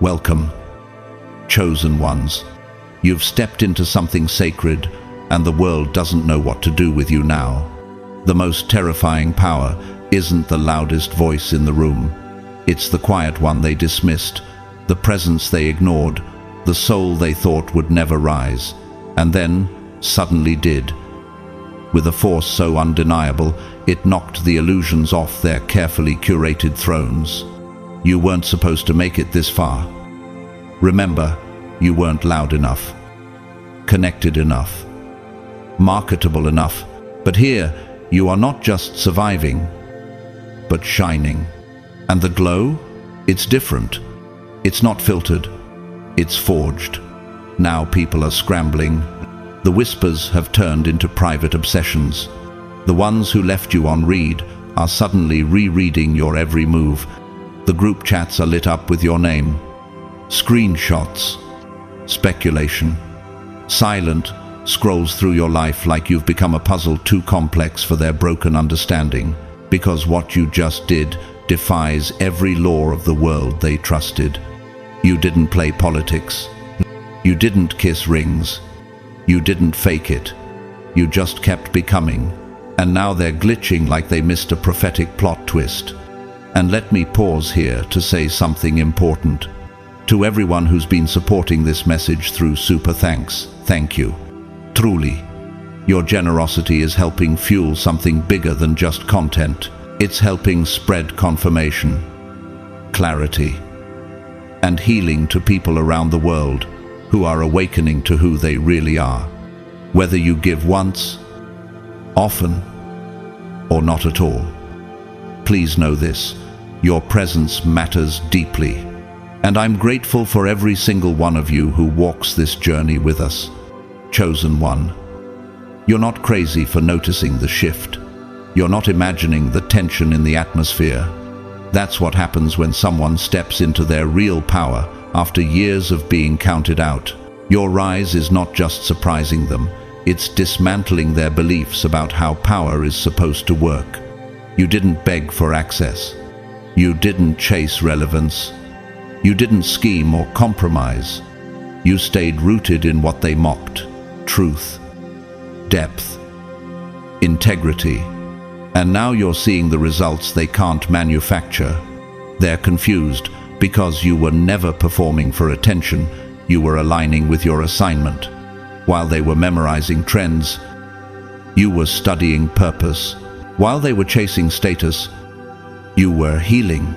Welcome, chosen ones. You've stepped into something sacred, and the world doesn't know what to do with you now. The most terrifying power isn't the loudest voice in the room. It's the quiet one they dismissed, the presence they ignored, the soul they thought would never rise, and then suddenly did. With a force so undeniable, it knocked the illusions off their carefully curated thrones. You weren't supposed to make it this far. Remember, you weren't loud enough, connected enough, marketable enough. But here, you are not just surviving, but shining. And the glow? It's different. It's not filtered. It's forged. Now people are scrambling. The whispers have turned into private obsessions. The ones who left you on read are suddenly rereading your every move. The group chats are lit up with your name. Screenshots, speculation, silent scrolls through your life like you've become a puzzle too complex for their broken understanding, because what you just did defies every law of the world they trusted. You didn't play politics. You didn't kiss rings. You didn't fake it. You just kept becoming. And now they're glitching like they missed a prophetic plot twist. And let me pause here to say something important. To everyone who's been supporting this message through super thanks, thank you. Truly, your generosity is helping fuel something bigger than just content. It's helping spread confirmation, clarity, and healing to people around the world who are awakening to who they really are. Whether you give once, often, or not at all, please know this: your presence matters deeply. And I'm grateful for every single one of you who walks this journey with us. Chosen one, you're not crazy for noticing the shift. You're not imagining the tension in the atmosphere. That's what happens when someone steps into their real power after years of being counted out. Your rise is not just surprising them, it's dismantling their beliefs about how power is supposed to work. You didn't beg for access. You didn't chase relevance. You didn't scheme or compromise. You stayed rooted in what they mocked: truth, depth, integrity. And now you're seeing the results they can't manufacture. They're confused because you were never performing for attention. You were aligning with your assignment. While they were memorizing trends, you were studying purpose. While they were chasing status, you were healing.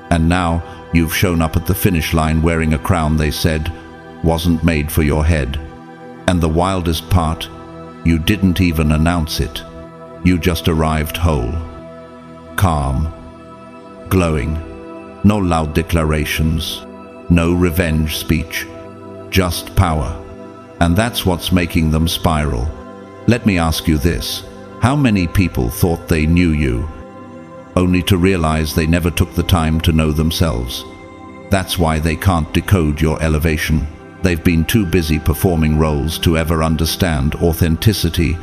And now you've shown up at the finish line wearing a crown they said wasn't made for your head. And the wildest part, you didn't even announce it. You just arrived whole, calm, glowing. No loud declarations, no revenge speech, just power. And that's what's making them spiral. Let me ask you this: how many people thought they knew you, only to realize they never took the time to know themselves? That's why they can't decode your elevation. They've been too busy performing roles to ever understand authenticity.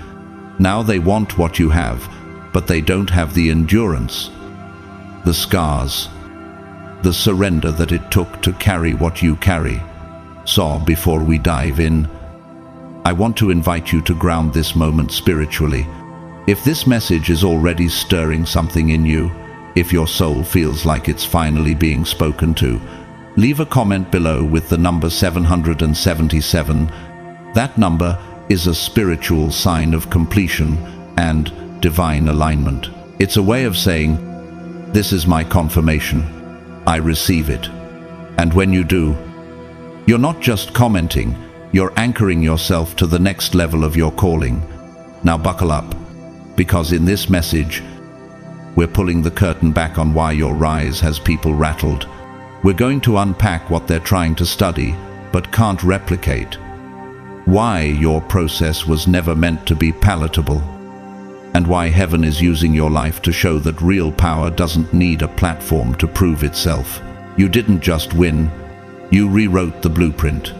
Now they want what you have, but they don't have the endurance, the scars, the surrender that it took to carry what you carry. So, before we dive in, I want to invite you to ground this moment spiritually. If this message is already stirring something in you, if your soul feels like it's finally being spoken to, leave a comment below with the number 777. That number is a spiritual sign of completion and divine alignment. It's a way of saying, this is my confirmation. I receive it. And when you do, you're not just commenting, you're anchoring yourself to the next level of your calling. Now buckle up, because in this message, we're pulling the curtain back on why your rise has people rattled. We're going to unpack what they're trying to study, but can't replicate. Why your process was never meant to be palatable. And why heaven is using your life to show that real power doesn't need a platform to prove itself. You didn't just win, you rewrote the blueprint.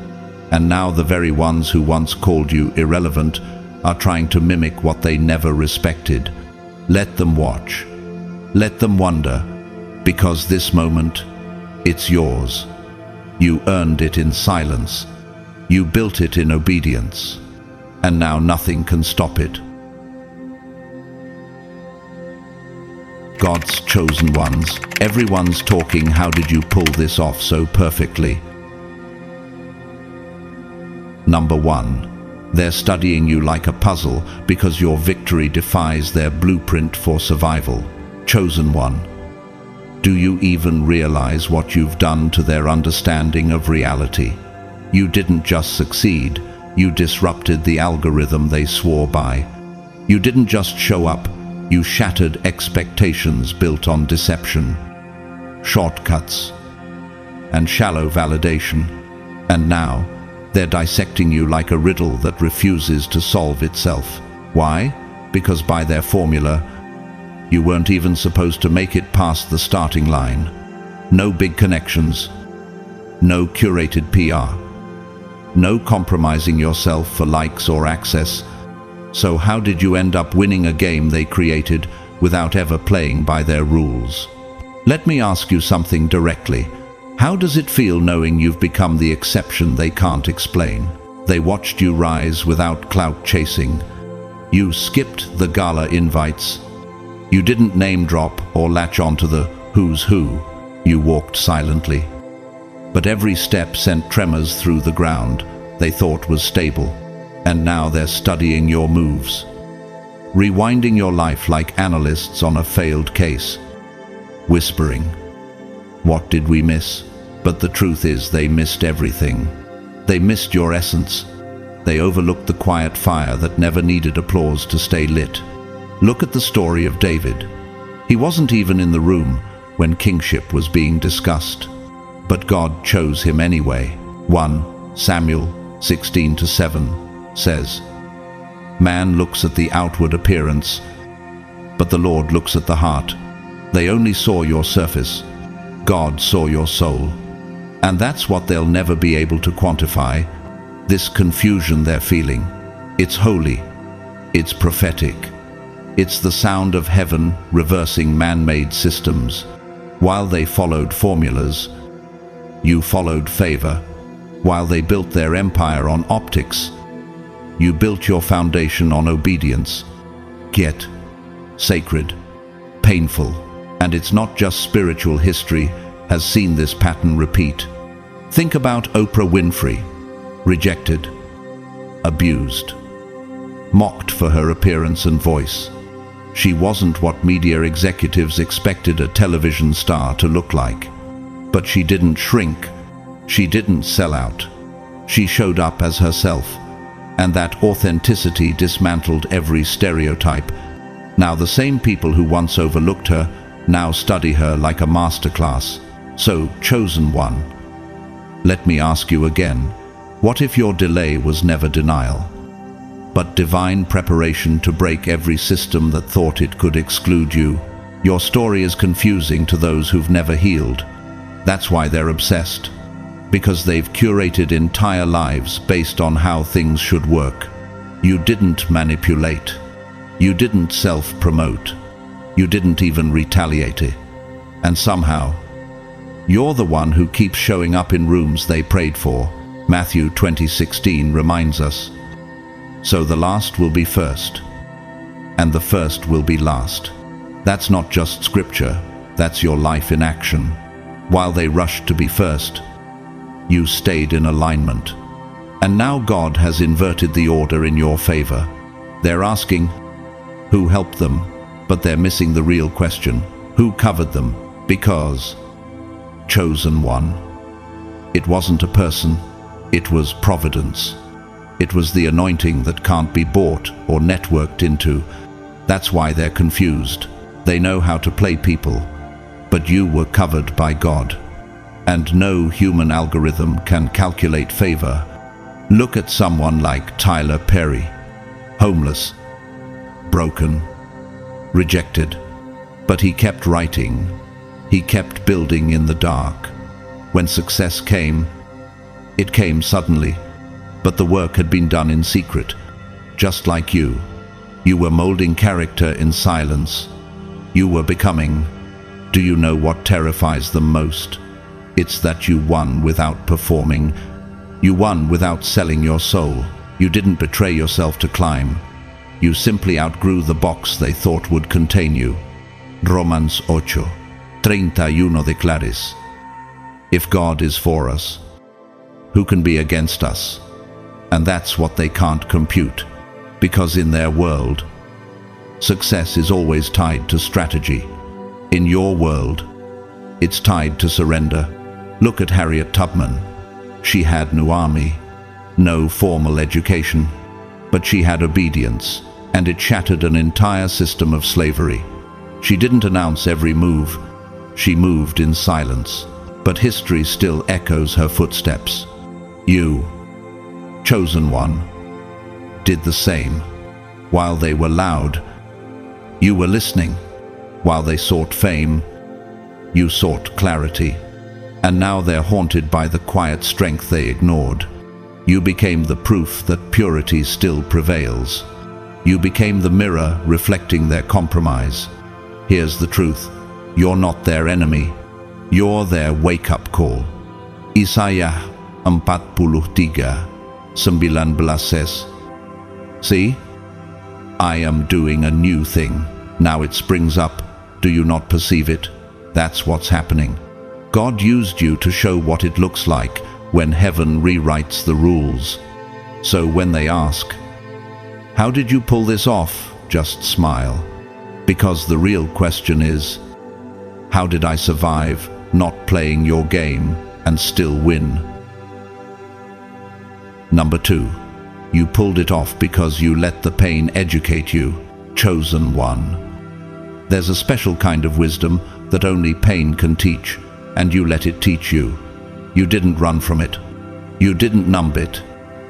And now the very ones who once called you irrelevant are trying to mimic what they never respected. Let them watch. Let them wonder, because this moment, it's yours. You earned it in silence. You built it in obedience. And now nothing can stop it. God's chosen ones. Everyone's talking. How did you pull this off so perfectly? Number 1. They're studying you like a puzzle because your victory defies their blueprint for survival. Chosen one. Do you even realize what you've done to their understanding of reality? You didn't just succeed, you disrupted the algorithm they swore by. You didn't just show up, you shattered expectations built on deception, shortcuts, and shallow validation. And now, they're dissecting you like a riddle that refuses to solve itself. Why? Because by their formula, you weren't even supposed to make it past the starting line. No big connections, no curated PR, no compromising yourself for likes or access. So how did you end up winning a game they created without ever playing by their rules? Let me ask you something directly. How does it feel knowing you've become the exception they can't explain? They watched you rise without clout chasing. You skipped the gala invites. You didn't name drop or latch onto the who's who. You walked silently. But every step sent tremors through the ground they thought was stable. And now they're studying your moves, rewinding your life like analysts on a failed case, whispering, "What did we miss?" But the truth is they missed everything. They missed your essence. They overlooked the quiet fire that never needed applause to stay lit. Look at the story of David. He wasn't even in the room when kingship was being discussed, but God chose him anyway. 1 Samuel 16-7 says, "Man looks at the outward appearance, but the Lord looks at the heart." They only saw your surface. God saw your soul. And that's what they'll never be able to quantify. This confusion they're feeling. It's holy. It's prophetic. It's the sound of heaven reversing man-made systems. While they followed formulas, you followed favor. While they built their empire on optics, you built your foundation on obedience. Yet, sacred, painful, and it's not just spiritual history has seen this pattern repeat. Think about Oprah Winfrey, rejected, abused, mocked for her appearance and voice. She wasn't what media executives expected a television star to look like. But she didn't shrink. She didn't sell out. She showed up as herself. And that authenticity dismantled every stereotype. Now the same people who once overlooked her now study her like a masterclass. So, chosen one, let me ask you again, what if your delay was never denial, but divine preparation to break every system that thought it could exclude you? Your story is confusing to those who've never healed. That's why they're obsessed, because they've curated entire lives based on how things should work. You didn't manipulate. You didn't self-promote. You didn't even retaliate. And somehow, you're the one who keeps showing up in rooms they prayed for. Matthew 20:16 reminds us. So the last will be first, and the first will be last. That's not just scripture, that's your life in action. While they rushed to be first, you stayed in alignment. And now God has inverted the order in your favor. They're asking, who helped them? But they're missing the real question. Who covered them? Because chosen one. It wasn't a person, it was providence. It was the anointing that can't be bought or networked into. That's why they're confused. They know how to play people, but you were covered by God. And no human algorithm can calculate favor. Look at someone like Tyler Perry. Homeless, broken, rejected. But he kept writing. He kept building in the dark. When success came, it came suddenly. But the work had been done in secret. Just like you. You were molding character in silence. You were becoming. Do you know what terrifies them most? It's that you won without performing. You won without selling your soul. You didn't betray yourself to climb. You simply outgrew the box they thought would contain you. Romans 8:31 declares, if God is for us, who can be against us? And that's what they can't compute, because in their world, success is always tied to strategy. In your world, it's tied to surrender. Look at Harriet Tubman. She had no army, no formal education, but she had obedience, and it shattered an entire system of slavery. She didn't announce every move. She moved in silence, but history still echoes her footsteps. You, chosen one, did the same. While they were loud, you were listening. While they sought fame, you sought clarity. And now they're haunted by the quiet strength they ignored. You became the proof that purity still prevails. You became the mirror reflecting their compromise. Here's the truth. You're not their enemy. You're their wake-up call. Isaiah 43:19 says, see, I am doing a new thing. Now it springs up. Do you not perceive it? That's what's happening. God used you to show what it looks like when heaven rewrites the rules. So when they ask, how did you pull this off? Just smile. Because the real question is, how did I survive not playing your game and still win? Number 2, you pulled it off because you let the pain educate you, chosen one. There's a special kind of wisdom that only pain can teach, and you let it teach you. You didn't run from it. You didn't numb it.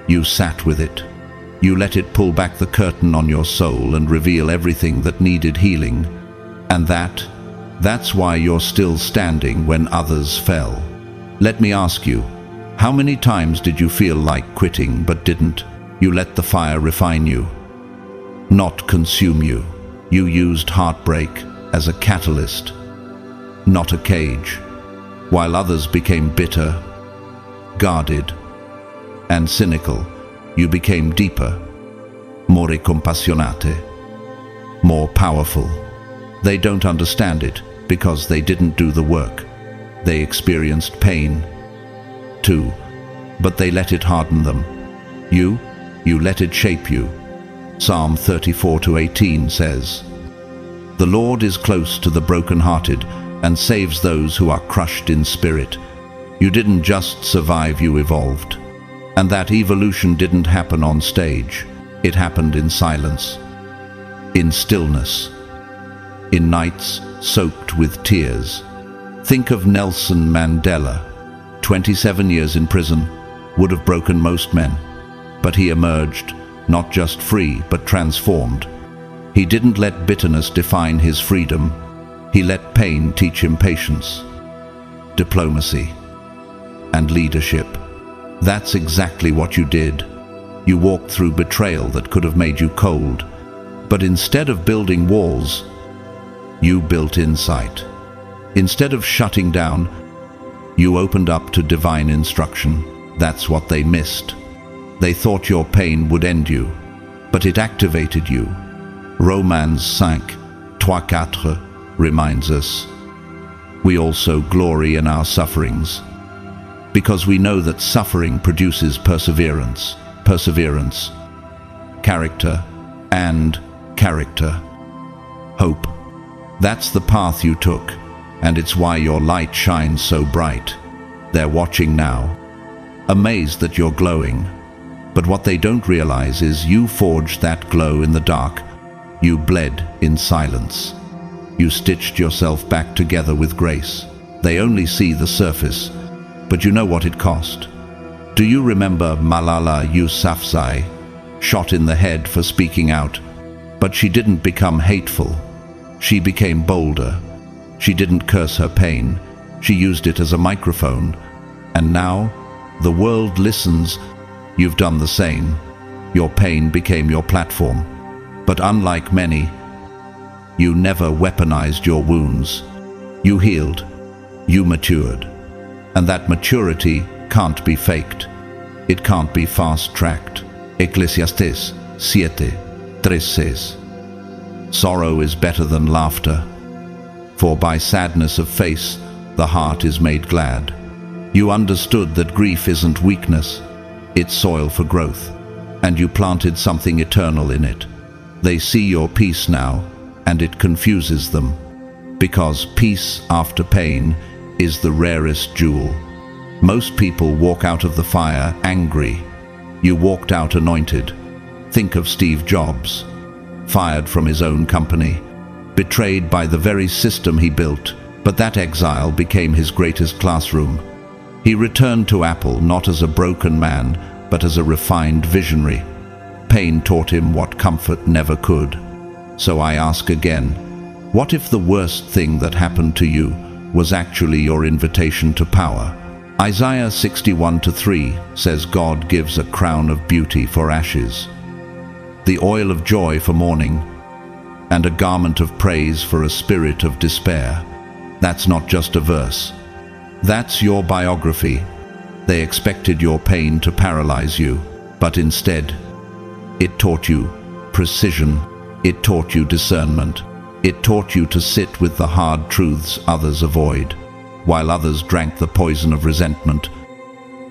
You sat with it. You let it pull back the curtain on your soul and reveal everything that needed healing. And that's why you're still standing when others fell. Let me ask you, how many times did you feel like quitting but didn't? You let the fire refine you, not consume you. You used heartbreak as a catalyst, not a cage. While others became bitter, guarded, and cynical, you became deeper, more compassionate, more powerful. They don't understand it because they didn't do the work. They experienced pain, too, but they let it harden them. You let it shape you. Psalm 34:18 says, the Lord is close to the brokenhearted and saves those who are crushed in spirit. You didn't just survive, you evolved. And that evolution didn't happen on stage. It happened in silence, in stillness, in nights soaked with tears. Think of Nelson Mandela. 27 years in prison would have broken most men, but he emerged not just free but transformed. He didn't let bitterness define his freedom. He let pain teach him patience, diplomacy, and leadership. That's exactly what you did. You walked through betrayal that could have made you cold, but instead of building walls, you built insight. Instead of shutting down, you opened up to divine instruction. That's what they missed. They thought your pain would end you, but it activated you. Romans 5:3-4 reminds us, we also glory in our sufferings, because we know that suffering produces perseverance, character, and character, hope. That's the path you took, and it's why your light shines so bright. They're watching now, amazed that you're glowing. But what they don't realize is you forged that glow in the dark. You bled in silence. You stitched yourself back together with grace. They only see the surface, but you know what it cost. Do you remember Malala Yousafzai, shot in the head for speaking out? But she didn't become hateful. She became bolder. She didn't curse her pain. She used it as a microphone. And now, the world listens. You've done the same. Your pain became your platform. But unlike many, you never weaponized your wounds. You healed. You matured. And that maturity can't be faked. It can't be fast-tracked. Eclesiastes 7:3 says, "Sorrow is better than laughter, for by sadness of face the heart is made glad." You understood that grief isn't weakness, it's soil for growth, and you planted something eternal in it. They see your peace now, and it confuses them, because peace after pain is the rarest jewel. Most people walk out of the fire angry. You walked out anointed. Think of Steve Jobs, fired from his own company, betrayed by the very system he built, but that exile became his greatest classroom. He returned to Apple not as a broken man, but as a refined visionary. Pain taught him what comfort never could. So I ask again, what if the worst thing that happened to you was actually your invitation to power? Isaiah 61:3 says God gives a crown of beauty for ashes, the oil of joy for mourning, and a garment of praise for a spirit of despair. That's not just a verse. That's your biography. They expected your pain to paralyze you, but instead, it taught you precision. It taught you discernment. It taught you to sit with the hard truths others avoid. While others drank the poison of resentment,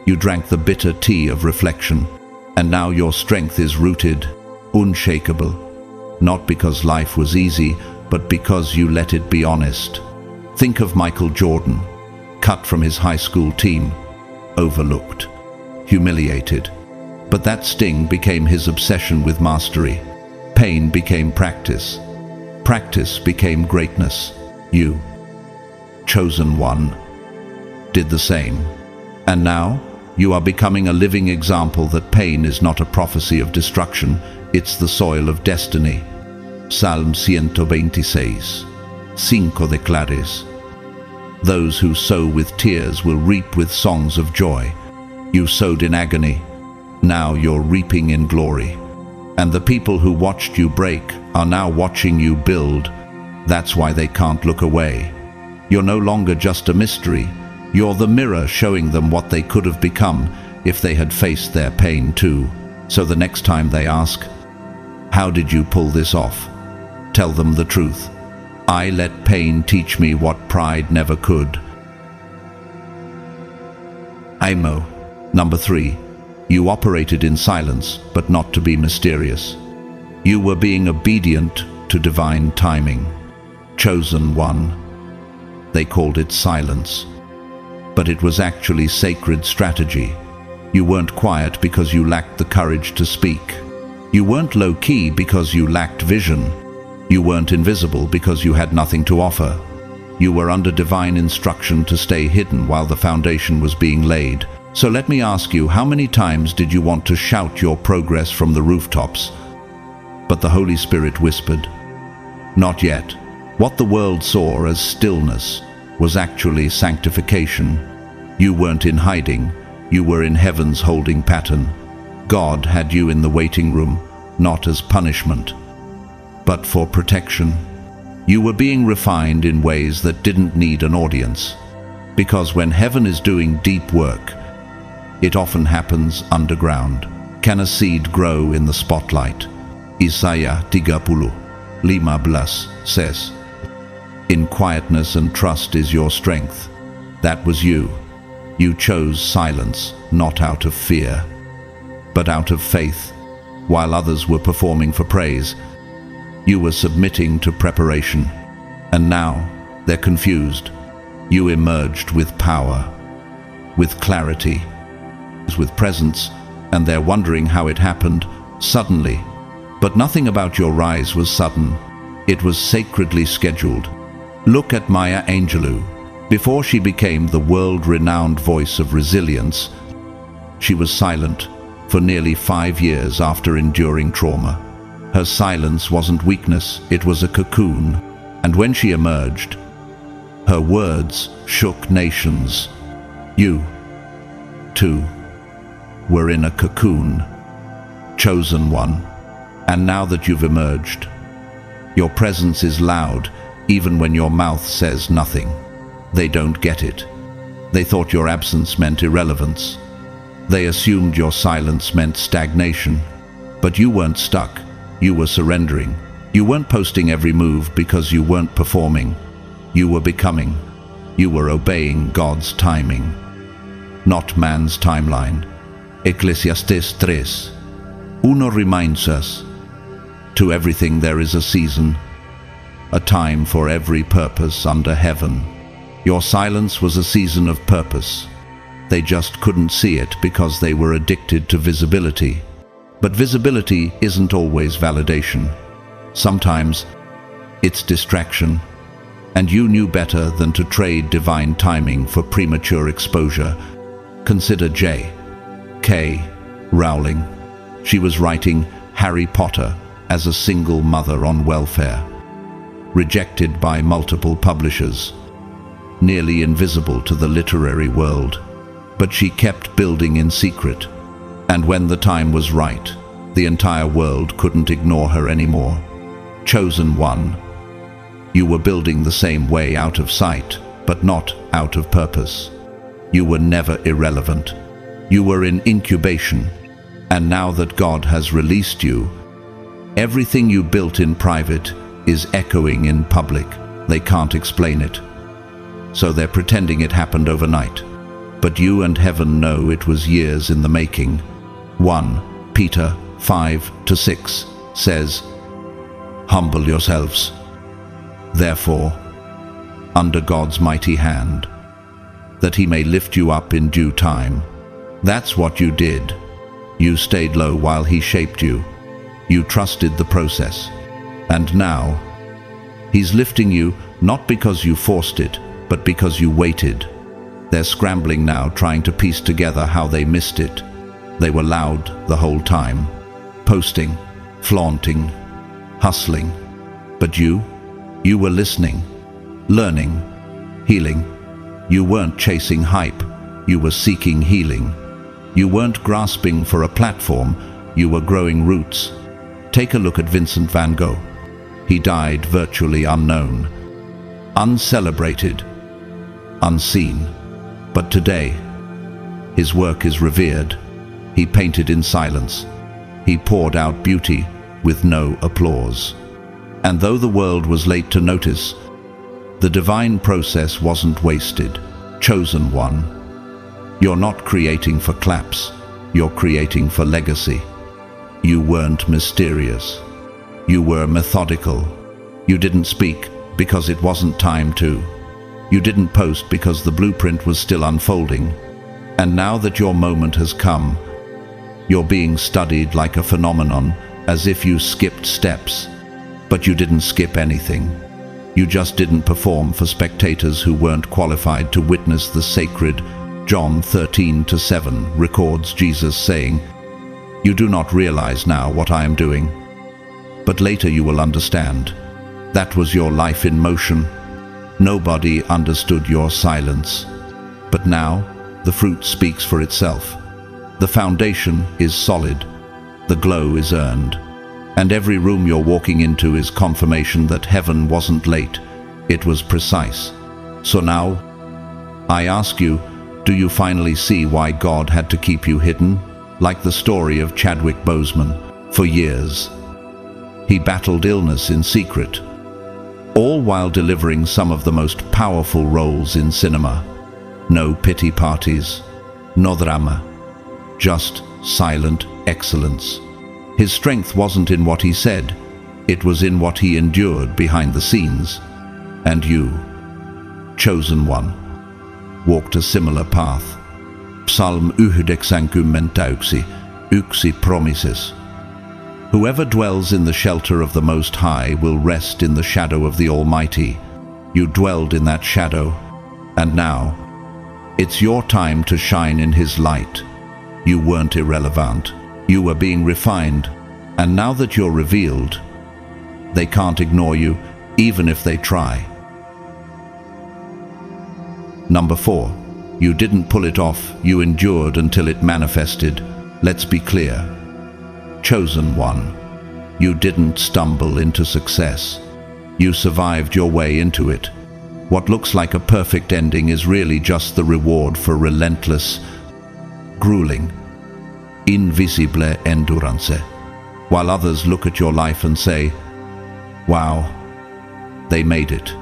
you drank the bitter tea of reflection, and now your strength is rooted, unshakable, not because life was easy, but because you let it be honest. Think of Michael Jordan, cut from his high school team, overlooked, humiliated. But that sting became his obsession with mastery. Pain became practice. Practice became greatness. You, chosen one, did the same. And now, you are becoming a living example that pain is not a prophecy of destruction, it's the soil of destiny. Psalm 126, 5 declares, "Those who sow with tears will reap with songs of joy." You sowed in agony, now you're reaping in glory. And the people who watched you break are now watching you build. That's why they can't look away. You're no longer just a mystery. You're the mirror showing them what they could have become if they had faced their pain too. So the next time they ask, "How did you pull this off?" tell them the truth. I let pain teach me what pride never could. Amo. Number 3. You operated in silence, but not to be mysterious. You were being obedient to divine timing. Chosen one. They called it silence. But it was actually sacred strategy. You weren't quiet because you lacked the courage to speak. You weren't low-key because you lacked vision. You weren't invisible because you had nothing to offer. You were under divine instruction to stay hidden while the foundation was being laid. So let me ask you, how many times did you want to shout your progress from the rooftops? But the Holy Spirit whispered, "Not yet." What the world saw as stillness was actually sanctification. You weren't in hiding, you were in heaven's holding pattern. God had you in the waiting room, not as punishment, but for protection. You were being refined in ways that didn't need an audience. Because when heaven is doing deep work, it often happens underground. Can a seed grow in the spotlight? Isaiah 30:15 says, "In quietness and trust is your strength." That was you. You chose silence, not out of fear, but out of faith. While others were performing for praise, you were submitting to preparation. And now, they're confused. You emerged with power, with clarity, with presence, and they're wondering how it happened suddenly. But nothing about your rise was sudden. It was sacredly scheduled. Look at Maya Angelou. Before she became the world-renowned voice of resilience, she was silent for nearly 5 years after enduring trauma. Her silence wasn't weakness, it was a cocoon. And when she emerged, her words shook nations. You, too, were in a cocoon, chosen one. And now that you've emerged, your presence is loud, even when your mouth says nothing. They don't get it. They thought your absence meant irrelevance. They assumed your silence meant stagnation. But you weren't stuck. You were surrendering. You weren't posting every move because you weren't performing. You were becoming. You were obeying God's timing, not man's timeline. Ecclesiastes 3:1 reminds us, to everything there is a season, a time for every purpose under heaven. Your silence was a season of purpose. They just couldn't see it because they were addicted to visibility. But visibility isn't always validation. Sometimes it's distraction. And you knew better than to trade divine timing for premature exposure. Consider J.K. Rowling. She was writing Harry Potter as a single mother on welfare, rejected by multiple publishers, nearly invisible to the literary world. But she kept building in secret, and when the time was right, the entire world couldn't ignore her anymore. Chosen one. You were building the same way, out of sight, but not out of purpose. You were never irrelevant. You were in incubation, and now that God has released you, everything you built in private is echoing in public. They can't explain it, so they're pretending it happened overnight. But you and heaven know it was years in the making. 1 Peter 5-6 says, "Humble yourselves, therefore, under God's mighty hand, that he may lift you up in due time." That's what you did. You stayed low while he shaped you. You trusted the process. And now, he's lifting you not because you forced it, but because you waited. They're scrambling now, trying to piece together how they missed it. They were loud the whole time, posting, flaunting, hustling. But you were listening, learning, healing. You weren't chasing hype, you were seeking healing. You weren't grasping for a platform, you were growing roots. Take a look at Vincent van Gogh. He died virtually unknown, uncelebrated, unseen. But today, his work is revered. He painted in silence. He poured out beauty with no applause. And though the world was late to notice, the divine process wasn't wasted. Chosen one. You're not creating for claps. You're creating for legacy. You weren't mysterious. You were methodical. You didn't speak because it wasn't time to. You didn't post because the blueprint was still unfolding. And now that your moment has come, you're being studied like a phenomenon, as if you skipped steps. But you didn't skip anything. You just didn't perform for spectators who weren't qualified to witness the sacred. John 13:7 records Jesus saying, "You do not realize now what I am doing, but later you will understand." That was your life in motion. Nobody understood your silence. But now, the fruit speaks for itself. The foundation is solid. The glow is earned. And every room you're walking into is confirmation that heaven wasn't late. It was precise. So now, I ask you, do you finally see why God had to keep you hidden? Like the story of Chadwick Boseman. For years, he battled illness in secret, all while delivering some of the most powerful roles in cinema. No pity parties, no drama, just silent excellence. His strength wasn't in what he said, it was in what he endured behind the scenes. And you, chosen one, walked a similar path. Psalm 119:1 promises, "Whoever dwells in the shelter of the Most High will rest in the shadow of the Almighty." You dwelled in that shadow, and now, it's your time to shine in His light. You weren't irrelevant. You were being refined, and now that you're revealed, they can't ignore you, even if they try. Number 4. You didn't pull it off, you endured until it manifested. Let's be clear. Chosen one. You didn't stumble into success. You survived your way into it. What looks like a perfect ending is really just the reward for relentless, grueling, invisible endurance. While others look at your life and say, wow, they made it.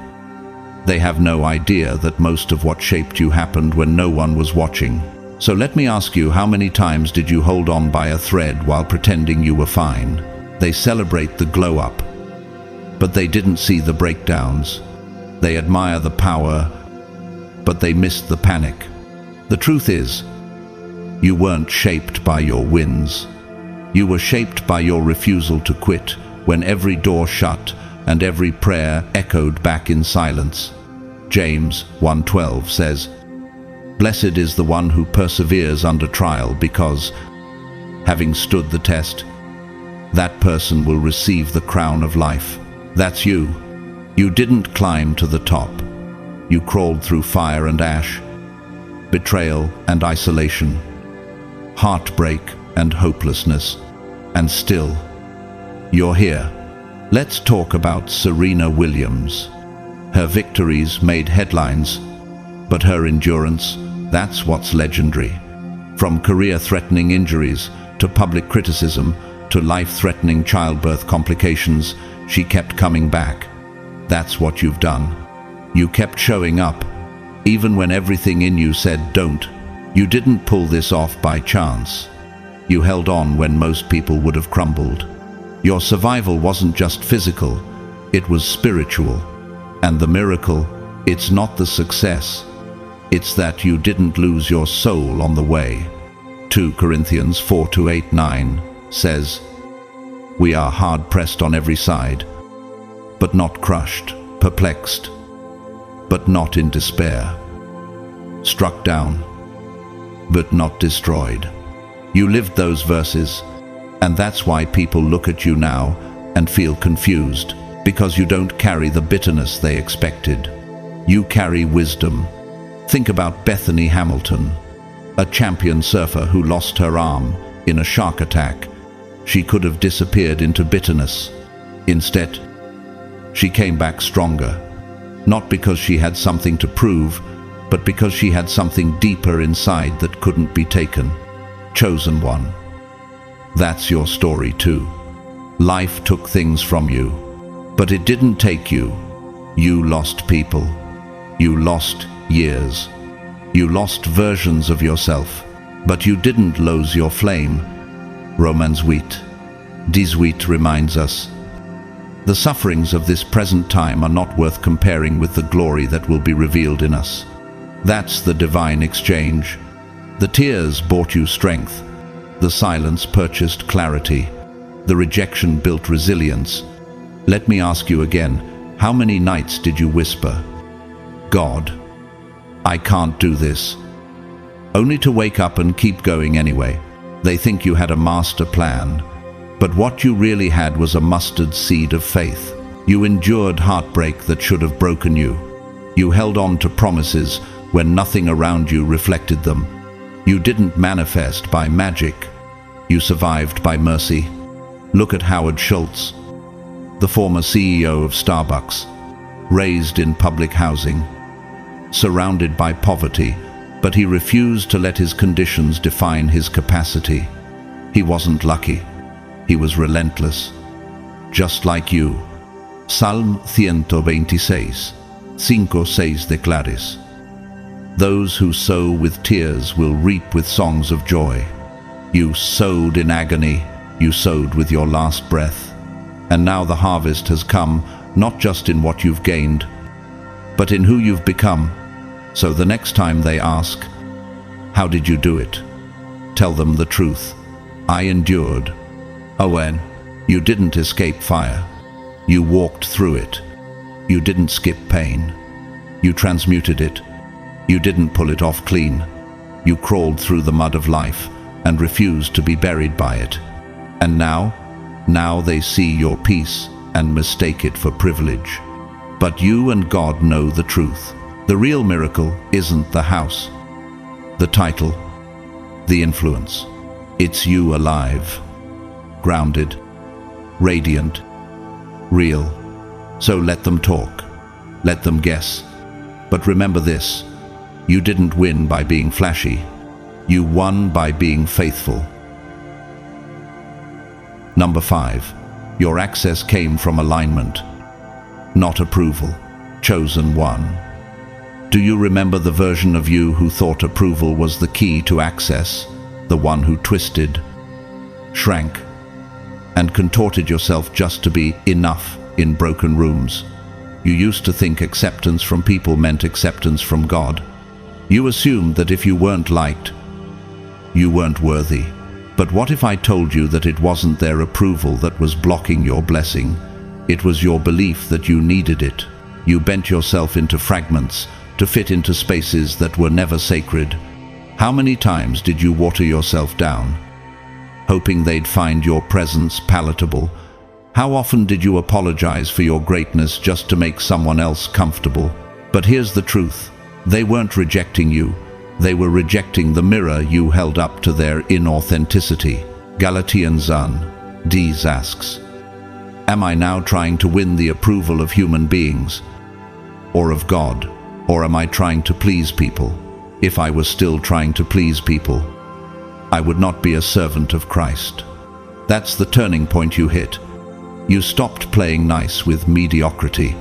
They have no idea that most of what shaped you happened when no one was watching. So let me ask you, how many times did you hold on by a thread while pretending you were fine? They celebrate the glow up, but they didn't see the breakdowns. They admire the power, but they missed the panic. The truth is, you weren't shaped by your wins. You were shaped by your refusal to quit when every door shut and every prayer echoed back in silence. James 1:12 says, "Blessed is the one who perseveres under trial, because, having stood the test, that person will receive the crown of life." That's you. You didn't climb to the top. You crawled through fire and ash, betrayal and isolation, heartbreak and hopelessness, and still, you're here. Let's talk about Serena Williams. Her victories made headlines, but her endurance, that's what's legendary. From career-threatening injuries to public criticism to life-threatening childbirth complications, she kept coming back. That's what you've done. You kept showing up, even when everything in you said don't. You didn't pull this off by chance. You held on when most people would have crumbled. Your survival wasn't just physical, it was spiritual. And the miracle, it's not the success, it's that you didn't lose your soul on the way. 2 Corinthians 4:8-9 says, "We are hard-pressed on every side, but not crushed, perplexed, but not in despair, struck down, but not destroyed." You lived those verses, and that's why people look at you now and feel confused, because you don't carry the bitterness they expected. You carry wisdom. Think about Bethany Hamilton, a champion surfer who lost her arm in a shark attack. She could have disappeared into bitterness. Instead, she came back stronger, not because she had something to prove, but because she had something deeper inside that couldn't be taken. Chosen one. That's your story too. Life took things from you, but it didn't take you. You lost people. You lost years. You lost versions of yourself, but you didn't lose your flame. Romans 8:18 reminds us, the sufferings of this present time are not worth comparing with the glory that will be revealed in us. That's the divine exchange. The tears bought you strength. The silence purchased clarity. The rejection built resilience. Let me ask you again, how many nights did you whisper, "God, I can't do this," only to wake up and keep going anyway? They think you had a master plan, but what you really had was a mustard seed of faith. You endured heartbreak that should have broken you. You held on to promises when nothing around you reflected them. You didn't manifest by magic. You survived by mercy. Look at Howard Schultz, the former CEO of Starbucks, raised in public housing, surrounded by poverty, but he refused to let his conditions define his capacity. He wasn't lucky. He was relentless. Just like you. Psalm 126, 5-6 declares, "Those who sow with tears will reap with songs of joy." You sowed in agony, you sowed with your last breath. And now the harvest has come, not just in what you've gained, but in who you've become. So the next time they ask, "How did you do it?" tell them the truth. I endured. Owen, you didn't escape fire. You walked through it. You didn't skip pain. You transmuted it. You didn't pull it off clean. You crawled through the mud of life and refused to be buried by it. And now they see your peace and mistake it for privilege. But you and God know the truth. The real miracle isn't the house, the title, the influence. It's you alive, grounded, radiant, real. So let them talk, let them guess, But remember this, you didn't win by being flashy. You won by being faithful. Number 5. Your access came from alignment, not approval. Chosen one. Do you remember the version of you who thought approval was the key to access? The one who twisted, shrank, and contorted yourself just to be enough in broken rooms. You used to think acceptance from people meant acceptance from God. You assumed that if you weren't liked, you weren't worthy. But what if I told you that it wasn't their approval that was blocking your blessing? It was your belief that you needed it. You bent yourself into fragments to fit into spaces that were never sacred. How many times did you water yourself down, hoping they'd find your presence palatable? How often did you apologize for your greatness just to make someone else comfortable? But here's the truth. They weren't rejecting you. They were rejecting the mirror you held up to their inauthenticity. Galatians D's asks, am I now trying to win the approval of human beings, or of God? Or am I trying to please people? If I was still trying to please people, I would not be a servant of Christ. That's the turning point you hit. You stopped playing nice with mediocrity.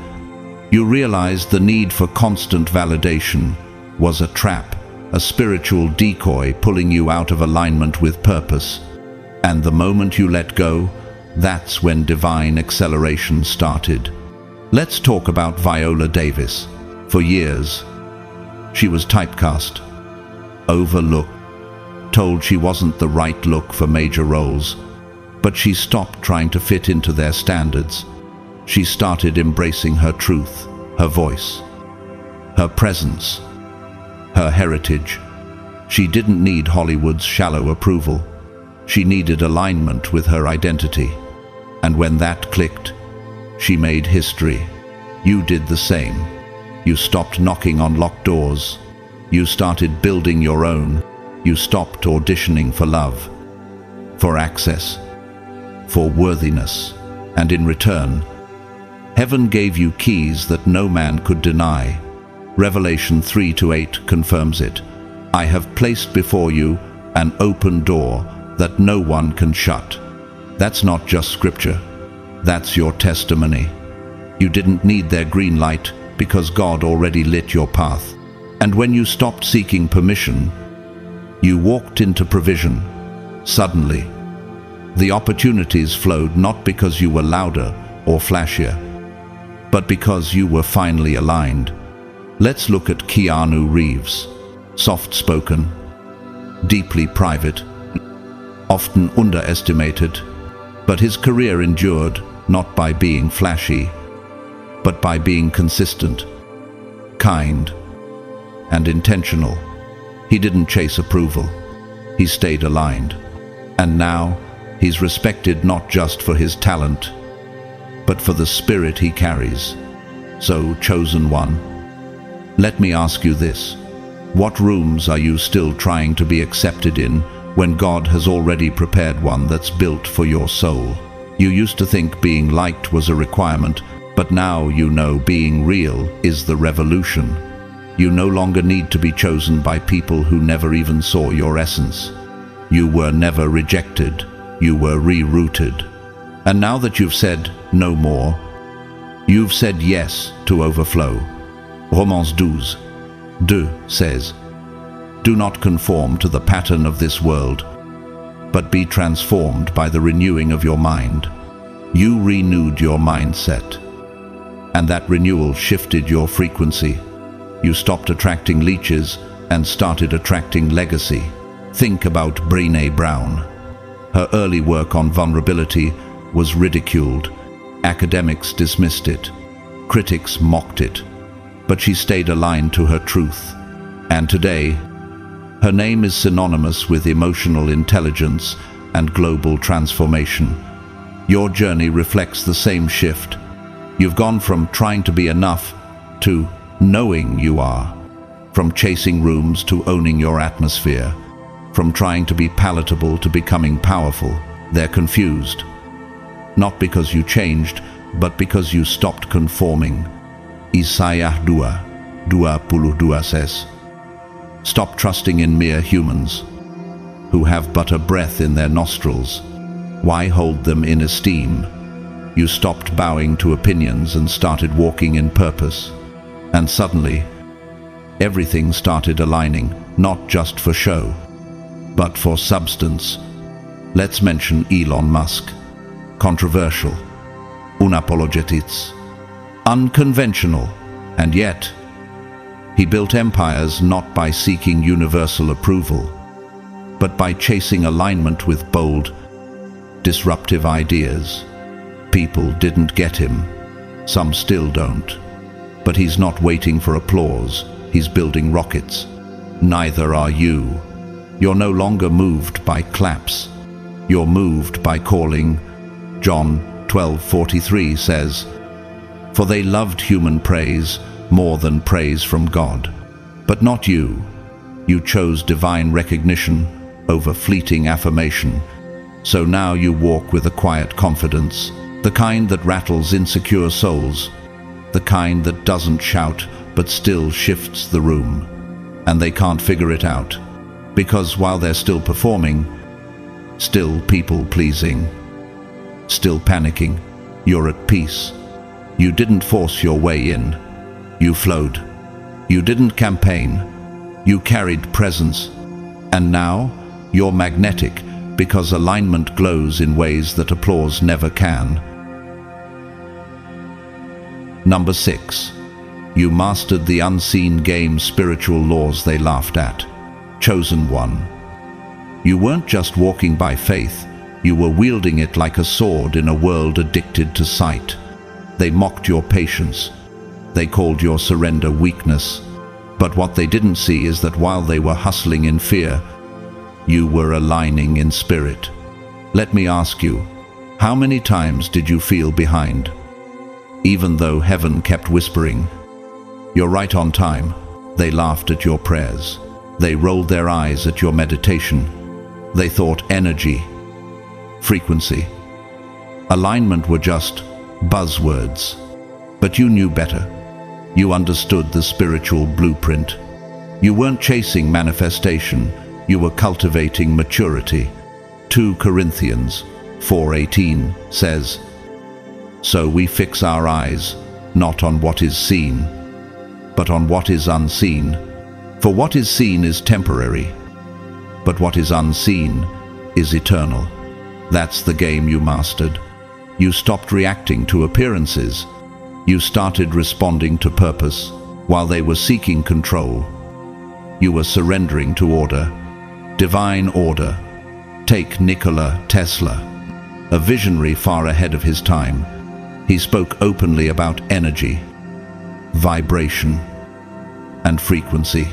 You realized the need for constant validation was a trap, a spiritual decoy pulling you out of alignment with purpose. And the moment you let go, that's when divine acceleration started. Let's talk about Viola Davis. For years, she was typecast, overlooked, told she wasn't the right look for major roles. But she stopped trying to fit into their standards. She started embracing her truth, her voice, her presence, her heritage. She didn't need Hollywood's shallow approval. She needed alignment with her identity. And when that clicked, she made history. You did the same. You stopped knocking on locked doors. You started building your own. You stopped auditioning for love, for access, for worthiness. And in return, heaven gave you keys that no man could deny. Revelation 3:8 confirms it. I have placed before you an open door that no one can shut. That's not just scripture. That's your testimony. You didn't need their green light because God already lit your path. And when you stopped seeking permission, you walked into provision. Suddenly, the opportunities flowed not because you were louder or flashier, but because you were finally aligned. Let's look at Keanu Reeves. Soft-spoken, deeply private, often underestimated, but his career endured not by being flashy, but by being consistent, kind, and intentional. He didn't chase approval. He stayed aligned. And now, he's respected not just for his talent, but for the spirit he carries. So, chosen one, let me ask you this. What rooms are you still trying to be accepted in when God has already prepared one that's built for your soul? You used to think being liked was a requirement, but now you know being real is the revolution. You no longer need to be chosen by people who never even saw your essence. You were never rejected. You were rerouted. And now that you've said no more, you've said yes to overflow. Romans 12:2 says, do not conform to the pattern of this world, but be transformed by the renewing of your mind. You renewed your mindset, and that renewal shifted your frequency. You stopped attracting leeches and started attracting legacy. Think about Brené Brown. Her early work on vulnerability was ridiculed. Academics dismissed it. Critics mocked it. But she stayed aligned to her truth. And today, her name is synonymous with emotional intelligence and global transformation. Your journey reflects the same shift. You've gone from trying to be enough to knowing you are, from chasing rooms to owning your atmosphere, from trying to be palatable to becoming powerful. They're confused, not because you changed, but because you stopped conforming. Isaiah 2, 22 says. Stop trusting in mere humans, who have but a breath in their nostrils. Why hold them in esteem? You stopped bowing to opinions and started walking in purpose. And suddenly, everything started aligning, not just for show, but for substance. Let's mention Elon Musk. Controversial, unapologetic, unconventional, and yet, he built empires not by seeking universal approval, but by chasing alignment with bold, disruptive ideas. People didn't get him. Some still don't. But he's not waiting for applause. He's building rockets. Neither are you. You're no longer moved by claps. You're moved by calling. John 12:43 says, "For they loved human praise more than praise from God." But not you. You chose divine recognition over fleeting affirmation. So now you walk with a quiet confidence, the kind that rattles insecure souls, the kind that doesn't shout but still shifts the room. And they can't figure it out, because while they're still performing, still people-pleasing, still panicking, you're at peace. You didn't force your way in. You flowed. You didn't campaign. You carried presence. And now, you're magnetic, because alignment glows in ways that applause never can. Number 6. You mastered the unseen game's spiritual laws they laughed at. Chosen one. You weren't just walking by faith, you were wielding it like a sword in a world addicted to sight. They mocked your patience. They called your surrender weakness. But what they didn't see is that while they were hustling in fear, you were aligning in spirit. Let me ask you, how many times did you feel behind? Even though heaven kept whispering, "You're right on time," they laughed at your prayers. They rolled their eyes at your meditation. They thought energy, frequency, alignment were just buzzwords. But you knew better. You understood the spiritual blueprint. You weren't chasing manifestation, you were cultivating maturity. 2 Corinthians 4:18 says, "So we fix our eyes, not on what is seen, but on what is unseen. For what is seen is temporary, but what is unseen is eternal." That's the game you mastered. You stopped reacting to appearances. You started responding to purpose. While they were seeking control, you were surrendering to order. Divine order. Take Nikola Tesla, a visionary far ahead of his time. He spoke openly about energy, vibration, and frequency.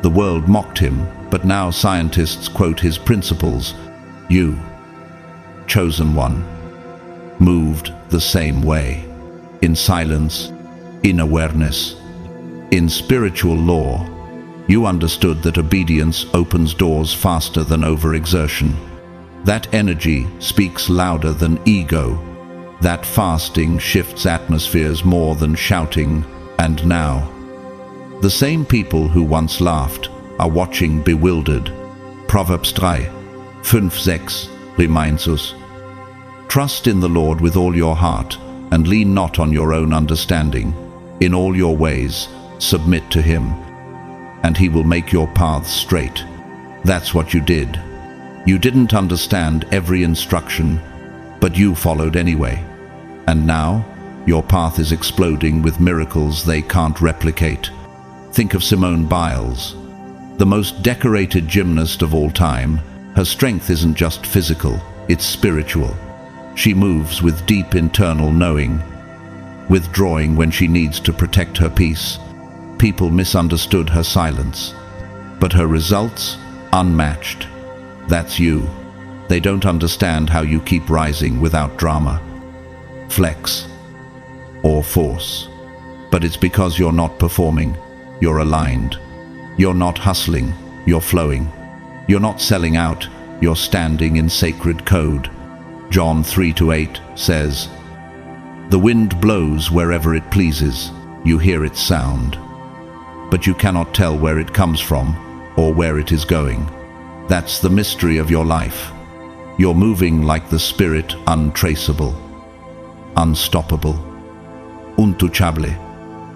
The world mocked him, but now scientists quote his principles. You, chosen one, moved the same way. In silence, in awareness, in spiritual law, you understood that obedience opens doors faster than overexertion. That energy speaks louder than ego. That fasting shifts atmospheres more than shouting. And now, the same people who once laughed are watching bewildered. Proverbs 3:5-6 reminds us, "Trust in the Lord with all your heart, and lean not on your own understanding. In all your ways, submit to Him, and He will make your paths straight." That's what you did. You didn't understand every instruction, but you followed anyway. And now, your path is exploding with miracles they can't replicate. Think of Simone Biles, the most decorated gymnast of all time. Her strength isn't just physical, it's spiritual. She moves with deep internal knowing, withdrawing when she needs to protect her peace. People misunderstood her silence, but her results, unmatched. That's you. They don't understand how you keep rising without drama, flex, or force. But it's because you're not performing, you're aligned. You're not hustling, you're flowing. You're not selling out, you're standing in sacred code. John 3:8 says, "The wind blows wherever it pleases. You hear its sound, but you cannot tell where it comes from or where it is going. That's the mystery of your life. You're moving like the spirit, untraceable, unstoppable, undeniably.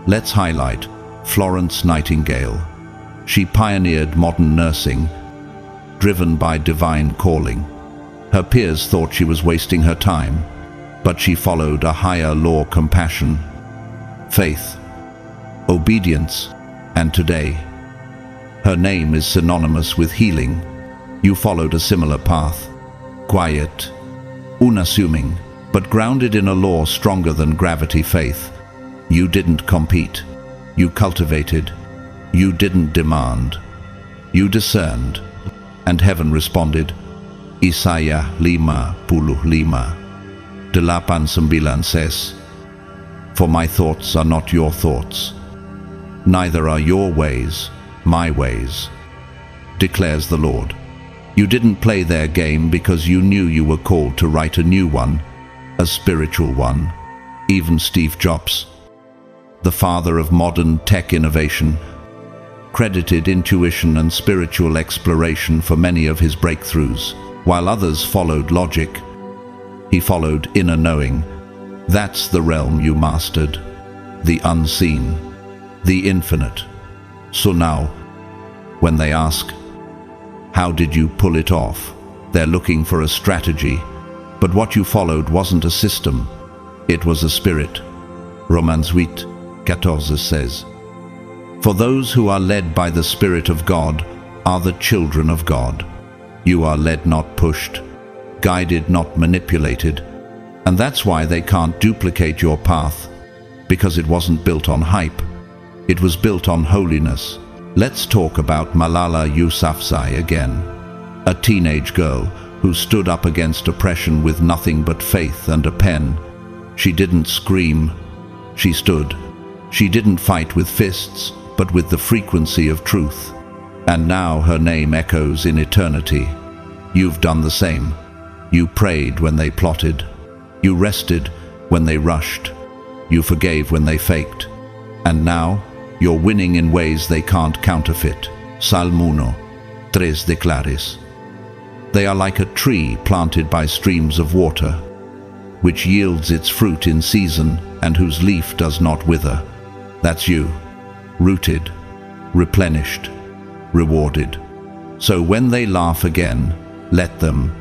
Let's highlight Florence Nightingale. She pioneered modern nursing, driven by divine calling. Her peers thought she was wasting her time, but she followed a higher law: compassion, faith, obedience, and today, her name is synonymous with healing. You followed a similar path, quiet, unassuming, but grounded in a law stronger than gravity: faith. You didn't compete, you cultivated, you didn't demand, you discerned, and heaven responded. Isaiah 55, 8:9 says, "For my thoughts are not your thoughts, neither are your ways my ways, declares the Lord." You didn't play their game because you knew you were called to write a new one, a spiritual one. Even Steve Jobs, the father of modern tech innovation, credited intuition and spiritual exploration for many of his breakthroughs. While others followed logic, he followed inner knowing. That's the realm you mastered, the unseen, the infinite. So now, when they ask, how did you pull it off? They're looking for a strategy, but what you followed wasn't a system, it was a spirit. Romans 8:14 says, "For those who are led by the Spirit of God are the children of God." You are led, not pushed, guided, not manipulated. And that's why they can't duplicate your path, because it wasn't built on hype. It was built on holiness. Let's talk about Malala Yousafzai again, a teenage girl who stood up against oppression with nothing but faith and a pen. She didn't scream, she stood. She didn't fight with fists, but with the frequency of truth. And now her name echoes in eternity. You've done the same. You prayed when they plotted. You rested when they rushed. You forgave when they faked. And now, you're winning in ways they can't counterfeit. Psalm 1:3 declares. They are like a tree planted by streams of water, which yields its fruit in season and whose leaf does not wither. That's you, rooted, replenished, rewarded. So when they laugh again, let them,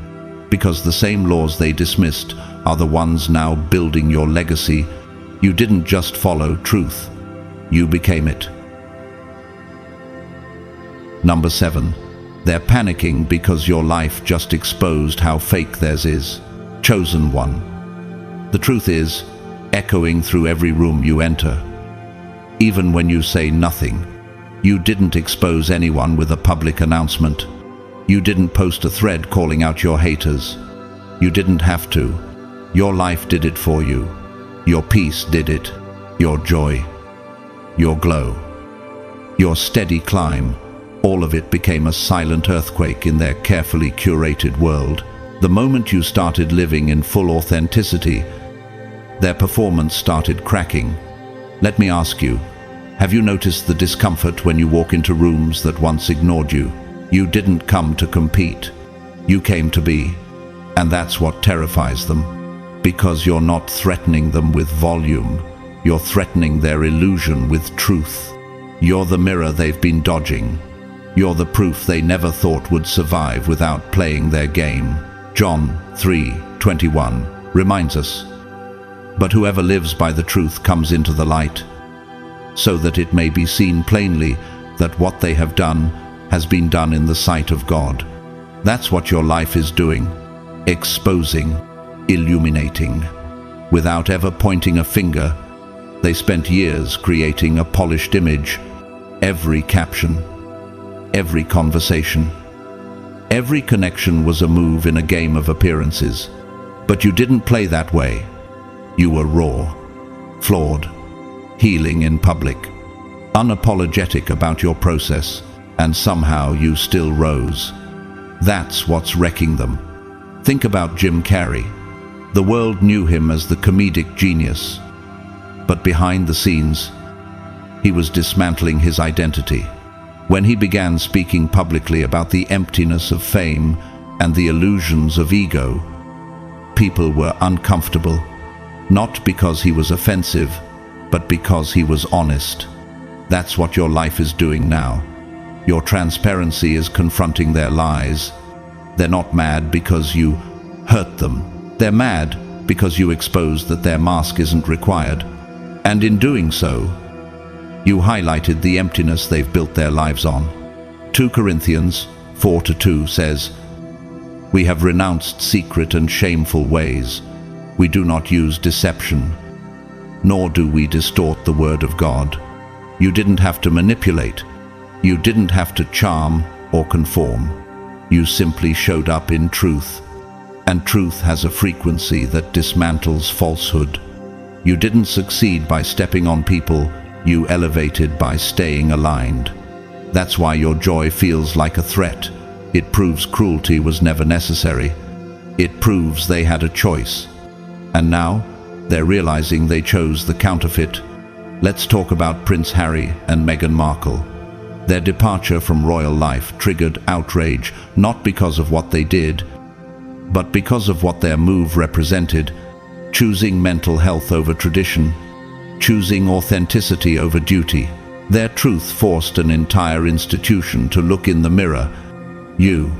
because the same laws they dismissed are the ones now building your legacy. You didn't just follow truth, you became it. Number 7. They're panicking because your life just exposed how fake theirs is. Chosen one. The truth is, echoing through every room you enter. Even when you say nothing, you didn't expose anyone with a public announcement. You didn't post a thread calling out your haters. You didn't have to. Your life did it for you. Your peace did it. Your joy. Your glow. Your steady climb. All of it became a silent earthquake in their carefully curated world. The moment you started living in full authenticity, their performance started cracking. Let me ask you, have you noticed the discomfort when you walk into rooms that once ignored you? You didn't come to compete. You came to be. And that's what terrifies them. Because you're not threatening them with volume. You're threatening their illusion with truth. You're the mirror they've been dodging. You're the proof they never thought would survive without playing their game. John 3:21 reminds us, "But whoever lives by the truth comes into the light, so that it may be seen plainly that what they have done has been done in the sight of God." That's what your life is doing, exposing, illuminating. Without ever pointing a finger, they spent years creating a polished image. Every caption, every conversation, every connection was a move in a game of appearances. But you didn't play that way. You were raw, flawed, healing in public, unapologetic about your process, and somehow you still rose. That's what's wrecking them. Think about Jim Carrey. The world knew him as the comedic genius, but behind the scenes, He was dismantling his identity. When he began speaking publicly about the emptiness of fame and the illusions of ego, people were uncomfortable, not because he was offensive, but because he was honest. That's what your life is doing now. Your transparency is confronting their lies. They're not mad because you hurt them. They're mad because you exposed that their mask isn't required. And in doing so, you highlighted the emptiness they've built their lives on. 2 Corinthians 4:2 says, "We have renounced secret and shameful ways. We do not use deception, nor do we distort the word of God." You didn't have to manipulate. You didn't have to charm or conform. You simply showed up in truth. And truth has a frequency that dismantles falsehood. You didn't succeed by stepping on people. You elevated by staying aligned. That's why your joy feels like a threat. It proves cruelty was never necessary. It proves they had a choice. And now, they're realizing they chose the counterfeit. Let's talk about Prince Harry and Meghan Markle. Their departure from royal life triggered outrage, not because of what they did, but because of what their move represented: choosing mental health over tradition, choosing authenticity over duty. Their truth forced an entire institution to look in the mirror. You,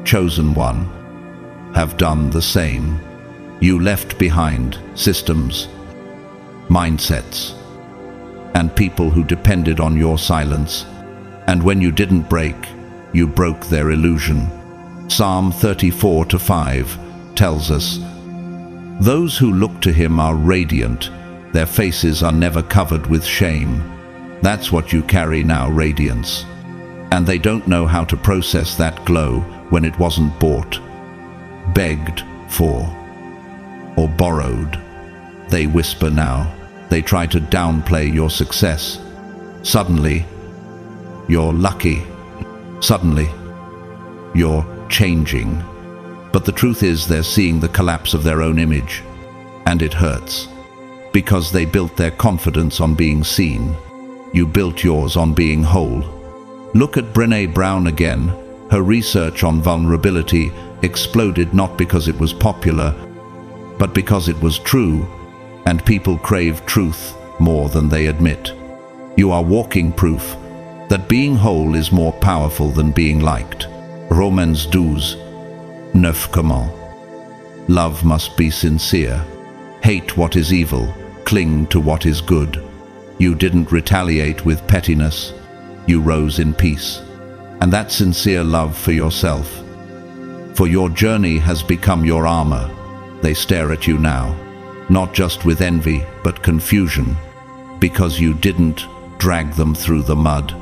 chosen one, have done the same. You left behind systems, mindsets, and people who depended on your silence. And when you didn't break, you broke their illusion. Psalm 34:5 tells us, "Those who look to him are radiant. Their faces are never covered with shame." That's what you carry now, radiance. And they don't know how to process that glow when it wasn't bought, begged for, or borrowed. They whisper now. They try to downplay your success. Suddenly, you're lucky. Suddenly, you're changing. But the truth is they're seeing the collapse of their own image. And it hurts. Because they built their confidence on being seen. You built yours on being whole. Look at Brené Brown again. Her research on vulnerability exploded not because it was popular, but because it was true, and people crave truth more than they admit. You are walking proof that being whole is more powerful than being liked. Romans 12:9 comment. Love must be sincere. Hate what is evil. Cling to what is good. You didn't retaliate with pettiness. You rose in peace. And that sincere love for yourself. For your journey has become your armor. They stare at you now, not just with envy, but confusion, because you didn't drag them through the mud.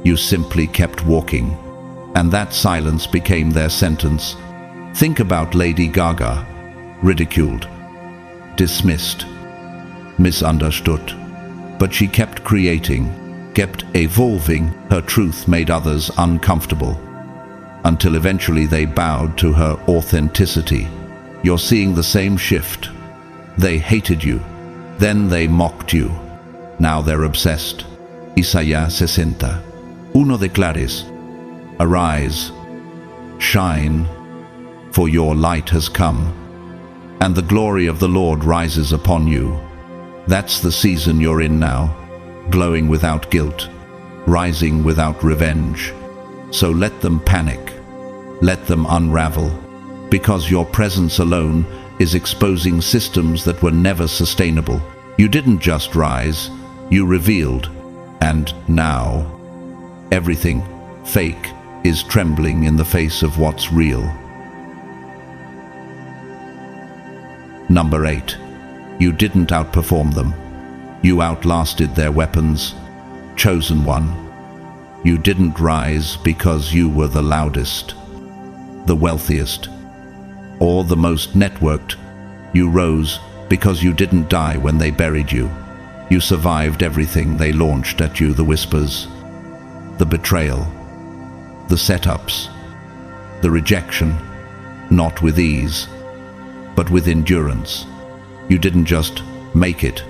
You simply kept walking. And that silence became their sentence. Think about Lady Gaga, ridiculed, dismissed, misunderstood. But she kept creating, kept evolving. Her truth made others uncomfortable, until eventually they bowed to her authenticity. You're seeing the same shift. They hated you, then they mocked you. Now they're obsessed. Isaías 60:1 declares, "Arise, shine, for your light has come, and the glory of the Lord rises upon you." That's the season you're in now, glowing without guilt, rising without revenge. So let them panic, let them unravel, because your presence alone is exposing systems that were never sustainable. You didn't just rise, you revealed, and now everything fake is trembling in the face of what's real. Number 8. You didn't outperform them. You outlasted their weapons. Chosen one. You didn't rise because you were the loudest, the wealthiest, or the most networked. You rose because you didn't die when they buried you. You survived everything they launched at you, the whispers, the betrayal, the setups, the rejection, not with ease, but with endurance. You didn't just make it,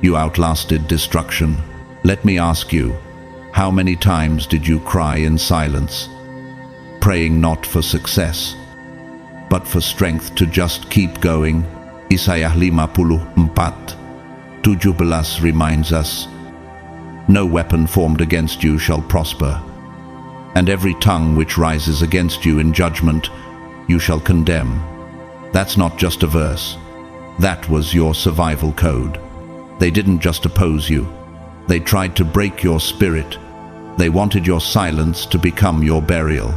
you outlasted destruction. Let me ask you, how many times did you cry in silence, praying not for success, but for strength to just keep going? Isaiah 54:17 reminds us, "No weapon formed against you shall prosper, and every tongue which rises against you in judgment you shall condemn." That's not just a verse. That was your survival code. They didn't just oppose you. They tried to break your spirit. They wanted your silence to become your burial.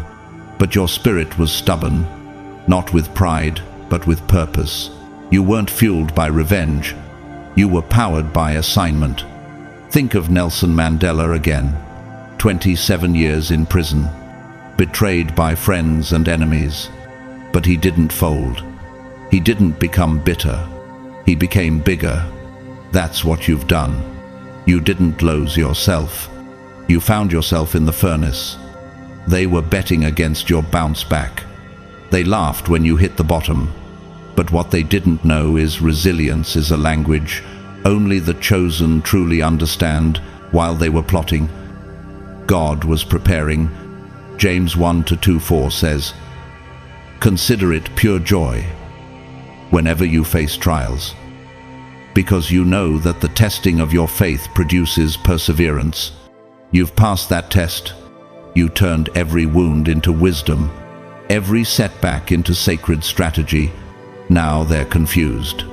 But your spirit was stubborn, not with pride, but with purpose. You weren't fueled by revenge. You were powered by assignment. Think of Nelson Mandela again. 27 years in prison, betrayed by friends and enemies. But he didn't fold. He didn't become bitter. He became bigger. That's what you've done. You didn't lose yourself. You found yourself in the furnace. They were betting against your bounce back. They laughed when you hit the bottom. But what they didn't know is resilience is a language only the chosen truly understand. While they were plotting, God was preparing. James 1-2-4 says, "Consider it pure joy whenever you face trials, because you know that the testing of your faith produces perseverance." You've passed that test. You turned every wound into wisdom, every setback into sacred strategy. Now they're confused.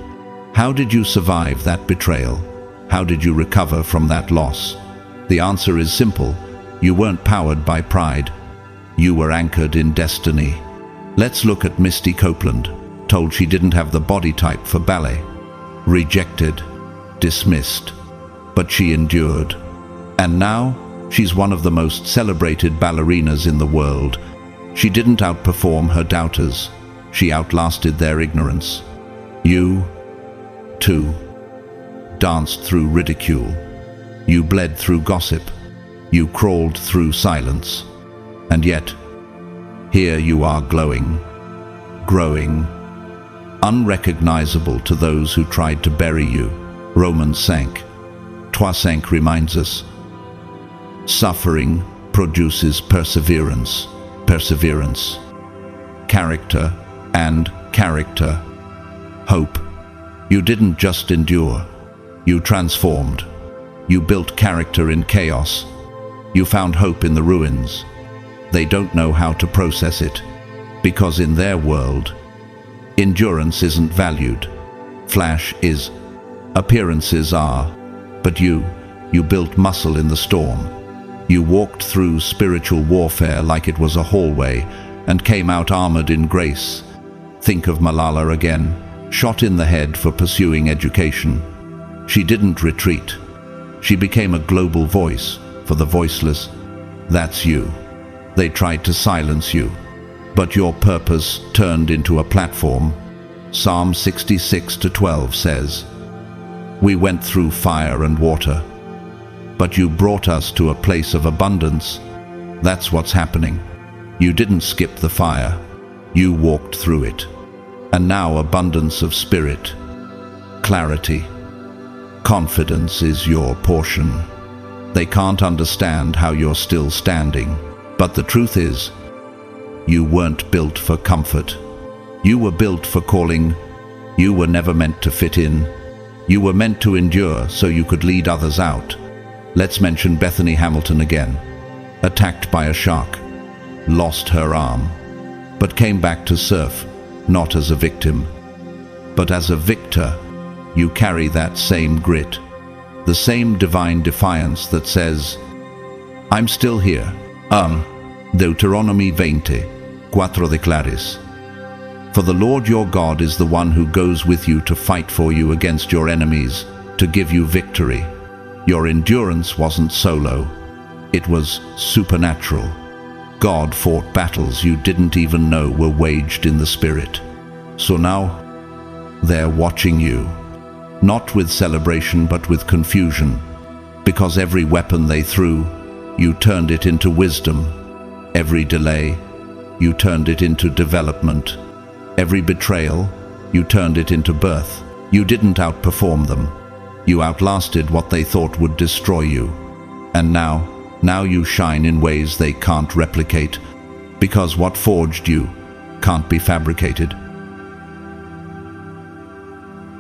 How did you survive that betrayal? How did you recover from that loss? The answer is simple. You weren't powered by pride. You were anchored in destiny. Let's look at Misty Copeland, told she didn't have the body type for ballet. Rejected, dismissed, but she endured. And now, she's one of the most celebrated ballerinas in the world. She didn't outperform her doubters. She outlasted their ignorance. You, too, danced through ridicule. You bled through gossip. You crawled through silence. And yet, here you are glowing, growing, unrecognizable to those who tried to bury you. Romans 5:3 reminds us, suffering produces perseverance, perseverance, character, and character, hope. You didn't just endure, you transformed. You built character in chaos. You found hope in the ruins. They don't know how to process it, because in their world, endurance isn't valued. Flash is. Appearances are. But you built muscle in the storm. You walked through spiritual warfare like it was a hallway and came out armored in grace. Think of Malala again, shot in the head for pursuing education. She didn't retreat. She became a global voice for the voiceless. That's you. They tried to silence you, but your purpose turned into a platform. Psalm 66:12 says, "We went through fire and water, but you brought us to a place of abundance." That's what's happening. You didn't skip the fire. You walked through it. And now abundance of spirit, clarity, confidence is your portion. They can't understand how you're still standing. But the truth is, you weren't built for comfort. You were built for calling. You were never meant to fit in. You were meant to endure so you could lead others out. Let's mention Bethany Hamilton again. Attacked by a shark, lost her arm, but came back to surf, not as a victim, but as a victor. You carry that same grit, the same divine defiance that says, "I'm still here." Deuteronomy 20:4 declares, "For the Lord your God is the one who goes with you to fight for you against your enemies, to give you victory." Your endurance wasn't solo. It was supernatural. God fought battles you didn't even know were waged in the Spirit. So now, they're watching you, not with celebration but with confusion, because every weapon they threw, you turned it into wisdom. Every delay, you turned it into development. Every betrayal, you turned it into birth. You didn't outperform them. You outlasted what they thought would destroy you. And now you shine in ways they can't replicate, because what forged you can't be fabricated.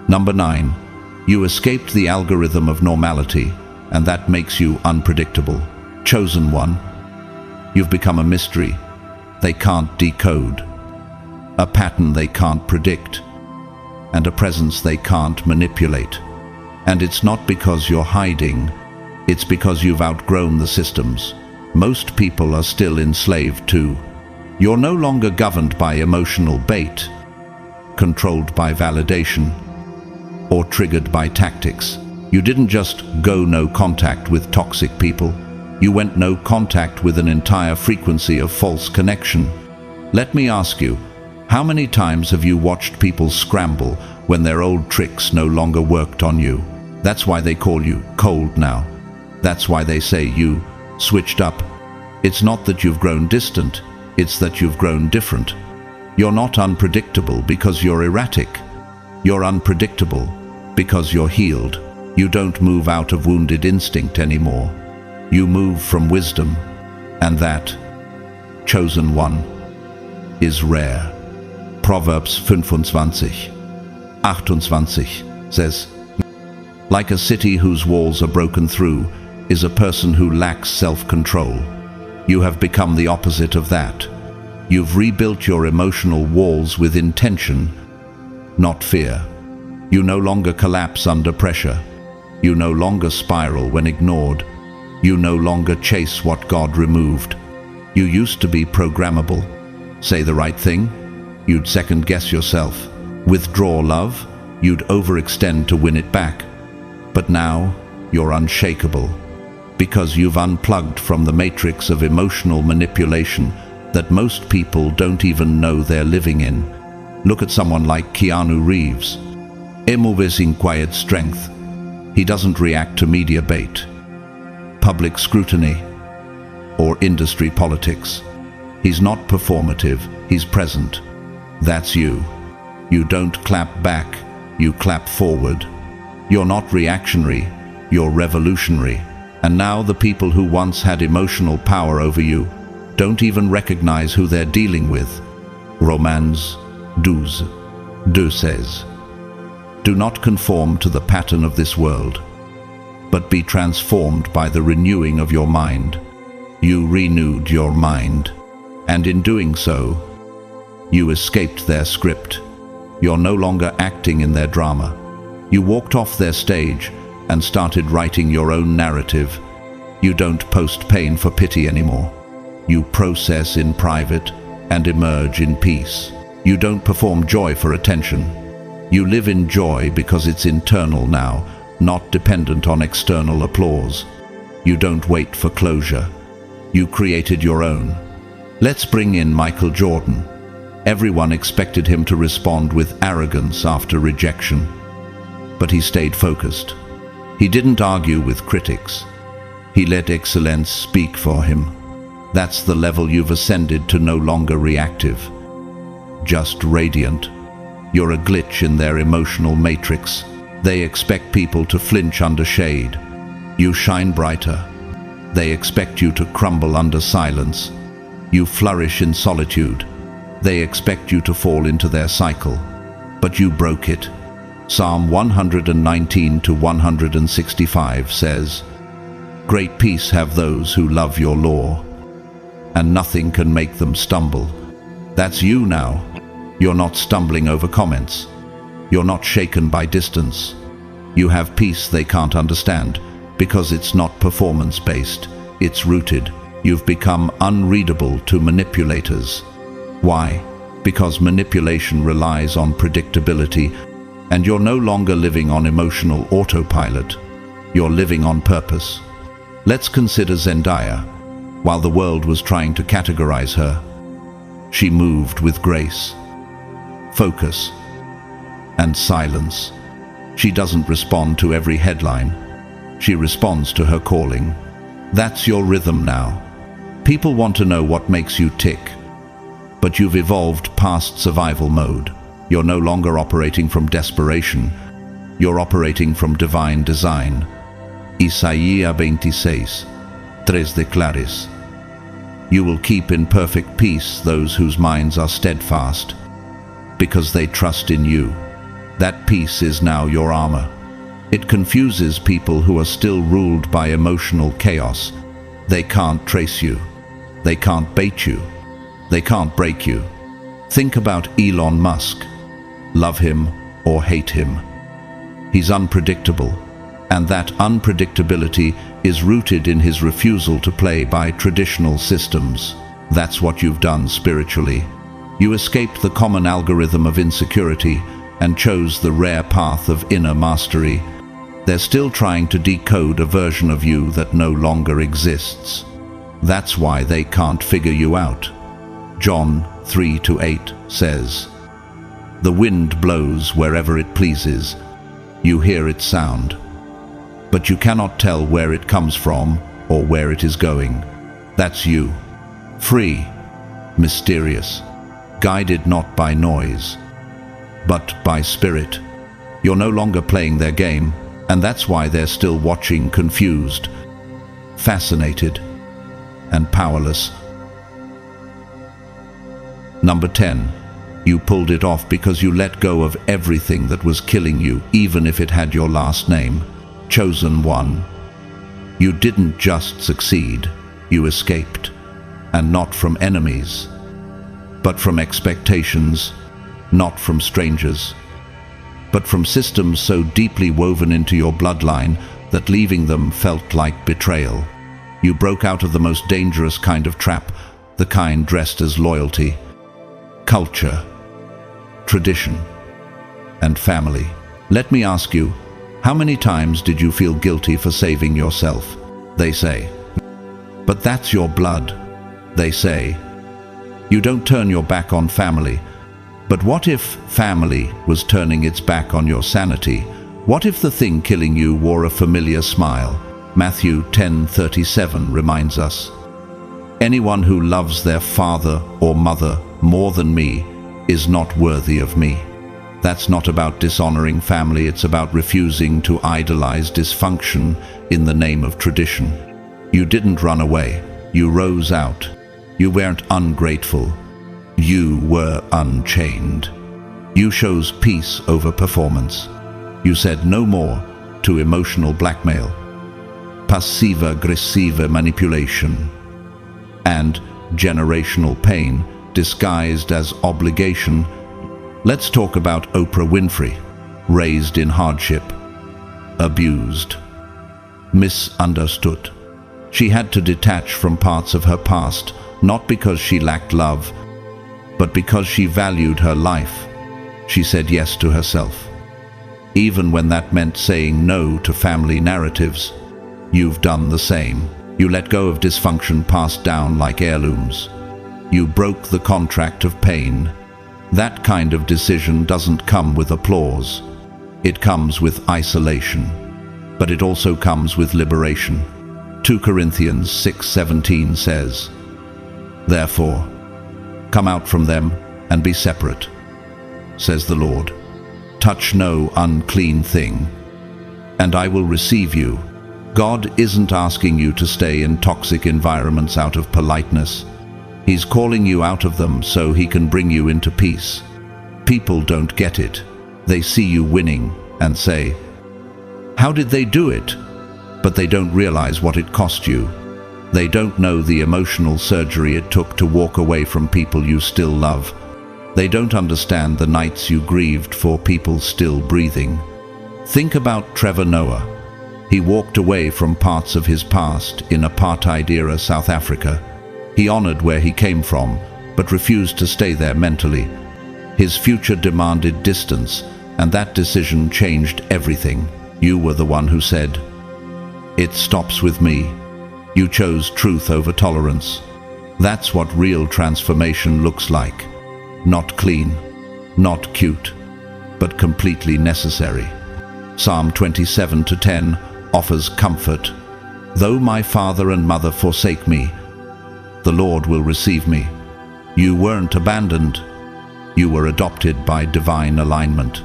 Number 9. You escaped the algorithm of normality, and that makes you unpredictable. Chosen one. You've become a mystery they can't decode, a pattern they can't predict, and a presence they can't manipulate. And it's not because you're hiding, it's because you've outgrown the systems. Most people are still enslaved to. You're no longer governed by emotional bait, controlled by validation, or triggered by tactics. You didn't just go no contact with toxic people, you went no contact with an entire frequency of false connection. Let me ask you, how many times have you watched people scramble when their old tricks no longer worked on you? That's why they call you cold now. That's why they say you switched up. It's not that you've grown distant, it's that you've grown different. You're not unpredictable because you're erratic. You're unpredictable because you're healed. You don't move out of wounded instinct anymore. You move from wisdom, and that, chosen one, is rare. Proverbs 25, 28 says, like a city whose walls are broken through is a person who lacks self-control. You have become the opposite of that. You've rebuilt your emotional walls with intention, not fear. You no longer collapse under pressure. You no longer spiral when ignored. You no longer chase what God removed. You used to be programmable. Say the right thing, you'd second-guess yourself. Withdraw love, you'd overextend to win it back. But now, you're unshakable, because you've unplugged from the matrix of emotional manipulation that most people don't even know they're living in. Look at someone like Keanu Reeves. He moves in quiet strength. He doesn't react to media bait, public scrutiny, or industry politics. He's not performative, he's present. That's you. You don't clap back, you clap forward. You're not reactionary, you're revolutionary. And now the people who once had emotional power over you don't even recognize who they're dealing with. Romans 12 says, do not conform to the pattern of this world, but be transformed by the renewing of your mind. You renewed your mind, and in doing so, you escaped their script. You're no longer acting in their drama. You walked off their stage and started writing your own narrative. You don't post pain for pity anymore. You process in private and emerge in peace. You don't perform joy for attention. You live in joy because it's internal now, not dependent on external applause. You don't wait for closure. You created your own. Let's bring in Michael Jordan. Everyone expected him to respond with arrogance after rejection, but he stayed focused. He didn't argue with critics. He let excellence speak for him. That's the level you've ascended to, no longer reactive, just radiant. You're a glitch in their emotional matrix. They expect people to flinch under shade. You shine brighter. They expect you to crumble under silence. You flourish in solitude. They expect you to fall into their cycle, but you broke it. Psalm 119-165 says, great peace have those who love your law, and nothing can make them stumble. That's you now. You're not stumbling over comments. You're not shaken by distance. You have peace they can't understand, because it's not performance-based, it's rooted. You've become unreadable to manipulators. Why? Because manipulation relies on predictability, and you're no longer living on emotional autopilot. You're living on purpose. Let's consider Zendaya. While the world was trying to categorize her, she moved with grace, focus, and silence. She doesn't respond to every headline. She responds to her calling. That's your rhythm now. People want to know what makes you tick, but you've evolved past survival mode. You're no longer operating from desperation. You're operating from divine design. Isaiah 26, tres declaris. You will keep in perfect peace those whose minds are steadfast, because they trust in you. That peace is now your armor. It confuses people who are still ruled by emotional chaos. They can't trace you. They can't bait you. They can't break you. Think about Elon Musk. Love him or hate him. He's unpredictable, and that unpredictability is rooted in his refusal to play by traditional systems. That's what you've done spiritually. You escaped the common algorithm of insecurity and chose the rare path of inner mastery. They're still trying to decode a version of you that no longer exists. That's why they can't figure you out. John 3:8 says, "The wind blows wherever it pleases. You hear its sound, but you cannot tell where it comes from or where it is going." That's you. Free, mysterious, guided not by noise, but by spirit. You're no longer playing their game, and that's why they're still watching, confused, fascinated, and powerless. Number 10. You pulled it off because you let go of everything that was killing you, even if it had your last name. Chosen one. You didn't just succeed, you escaped. And not from enemies, but from expectations, not from strangers, but from systems so deeply woven into your bloodline that leaving them felt like betrayal. You broke out of the most dangerous kind of trap, the kind dressed as loyalty, culture, tradition, and family. Let me ask you, how many times did you feel guilty for saving yourself? They say. But that's your blood. They say. You don't turn your back on family. But what if family was turning its back on your sanity? What if the thing killing you wore a familiar smile? Matthew 10:37 reminds us, "Anyone who loves their father or mother more than me is not worthy of me." That's not about dishonoring family, it's about refusing to idolize dysfunction in the name of tradition. You didn't run away, you rose out. You weren't ungrateful, you were unchained. You chose peace over performance. You said no more to emotional blackmail, passive-aggressive manipulation, and generational pain disguised as obligation. Let's talk about Oprah Winfrey, raised in hardship, abused, misunderstood. She had to detach from parts of her past, not because she lacked love, but because she valued her life. She said yes to herself, even when that meant saying no to family narratives. You've done the same. You let go of dysfunction passed down like heirlooms. You broke the contract of pain. That kind of decision doesn't come with applause. It comes with isolation, but it also comes with liberation. 2 Corinthians 6:17 says, "Therefore, come out from them and be separate, says the Lord. Touch no unclean thing, and I will receive you." God isn't asking you to stay in toxic environments out of politeness. He's calling you out of them so he can bring you into peace. People don't get it. They see you winning and say, "How did they do it?" But they don't realize what it cost you. They don't know the emotional surgery it took to walk away from people you still love. They don't understand the nights you grieved for people still breathing. Think about Trevor Noah. He walked away from parts of his past in apartheid-era South Africa. He honored where he came from, but refused to stay there mentally. His future demanded distance, and that decision changed everything. You were the one who said, "It stops with me." You chose truth over tolerance. That's what real transformation looks like. Not clean, not cute, but completely necessary. Psalm 27:10 offers comfort. "Though my father and mother forsake me, the Lord will receive me." You weren't abandoned. You were adopted by divine alignment.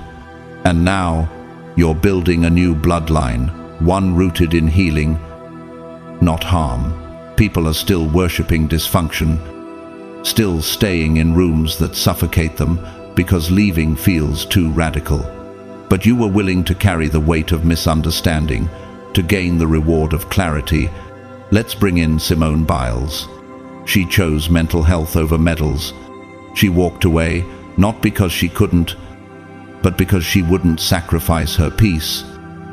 And now, you're building a new bloodline, one rooted in healing, not harm. People are still worshipping dysfunction, still staying in rooms that suffocate them because leaving feels too radical. But you were willing to carry the weight of misunderstanding to gain the reward of clarity. Let's bring in Simone Biles. She chose mental health over medals. She walked away, not because she couldn't, but because she wouldn't sacrifice her peace.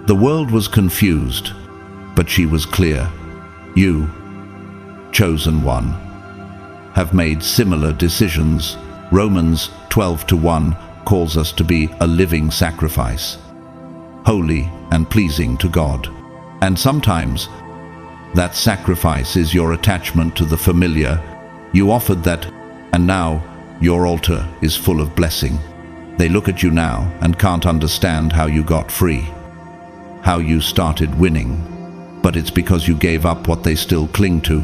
The world was confused, but she was clear. You, chosen one, have made similar decisions. Romans 12:1 calls us to be a living sacrifice, holy and pleasing to God. And sometimes that sacrifice is your attachment to the familiar. You offered that, and now your altar is full of blessing. They look at you now and can't understand how you got free, how you started winning. But it's because you gave up what they still cling to.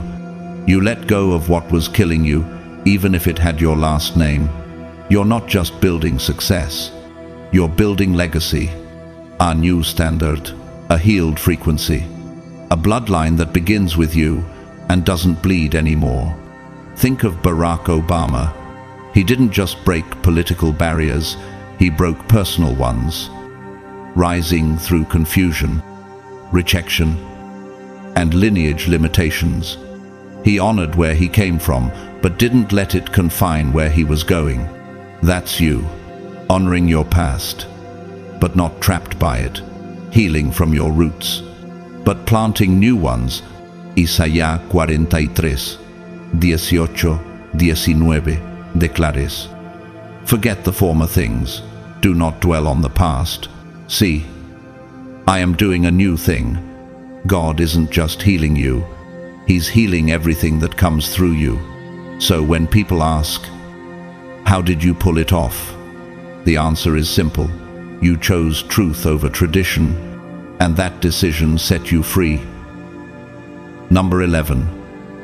You let go of what was killing you, even if it had your last name. You're not just building success, you're building legacy, a new standard, a healed frequency, a bloodline that begins with you and doesn't bleed anymore. Think of Barack Obama. He didn't just break political barriers, he broke personal ones, rising through confusion, rejection, and lineage limitations. He honored where he came from, but didn't let it confine where he was going. That's you, honoring your past, but not trapped by it, healing from your roots, but planting new ones. Isaías 43:18-19 declares, forget the former things, do not dwell on the past. See, I am doing a new thing. God isn't just healing you, He's healing everything that comes through you. So when people ask, how did you pull it off? The answer is simple. You chose truth over tradition, and that decision set you free. Number 11.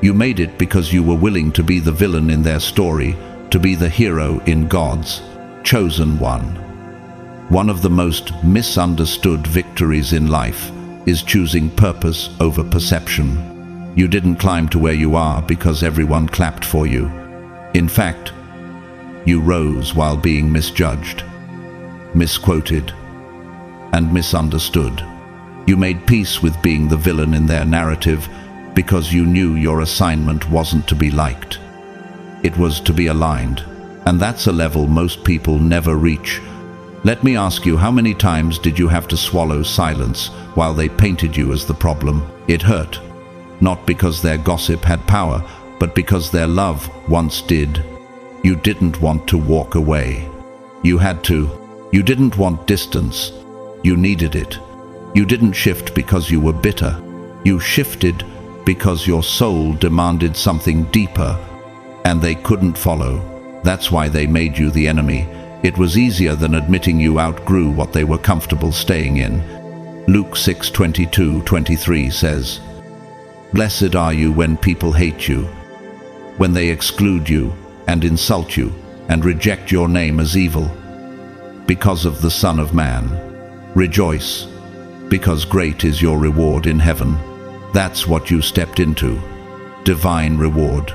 You made it because you were willing to be the villain in their story, to be the hero in God's chosen one. One of the most misunderstood victories in life is choosing purpose over perception. You didn't climb to where you are because everyone clapped for you. In fact, you rose while being misjudged, misquoted, and misunderstood. You made peace with being the villain in their narrative because you knew your assignment wasn't to be liked. It was to be aligned, and that's a level most people never reach. Let me ask you, how many times did you have to swallow silence while they painted you as the problem? It hurt, not because their gossip had power, but because their love once did. You didn't want to walk away. You had to. You didn't want distance. You needed it. You didn't shift because you were bitter. You shifted because your soul demanded something deeper, and they couldn't follow. That's why they made you the enemy. It was easier than admitting you outgrew what they were comfortable staying in. Luke 6:22-23 says, blessed are you when people hate you, when they exclude you and insult you and reject your name as evil. Because of the Son of Man, rejoice, because great is your reward in heaven. That's what you stepped into, divine reward.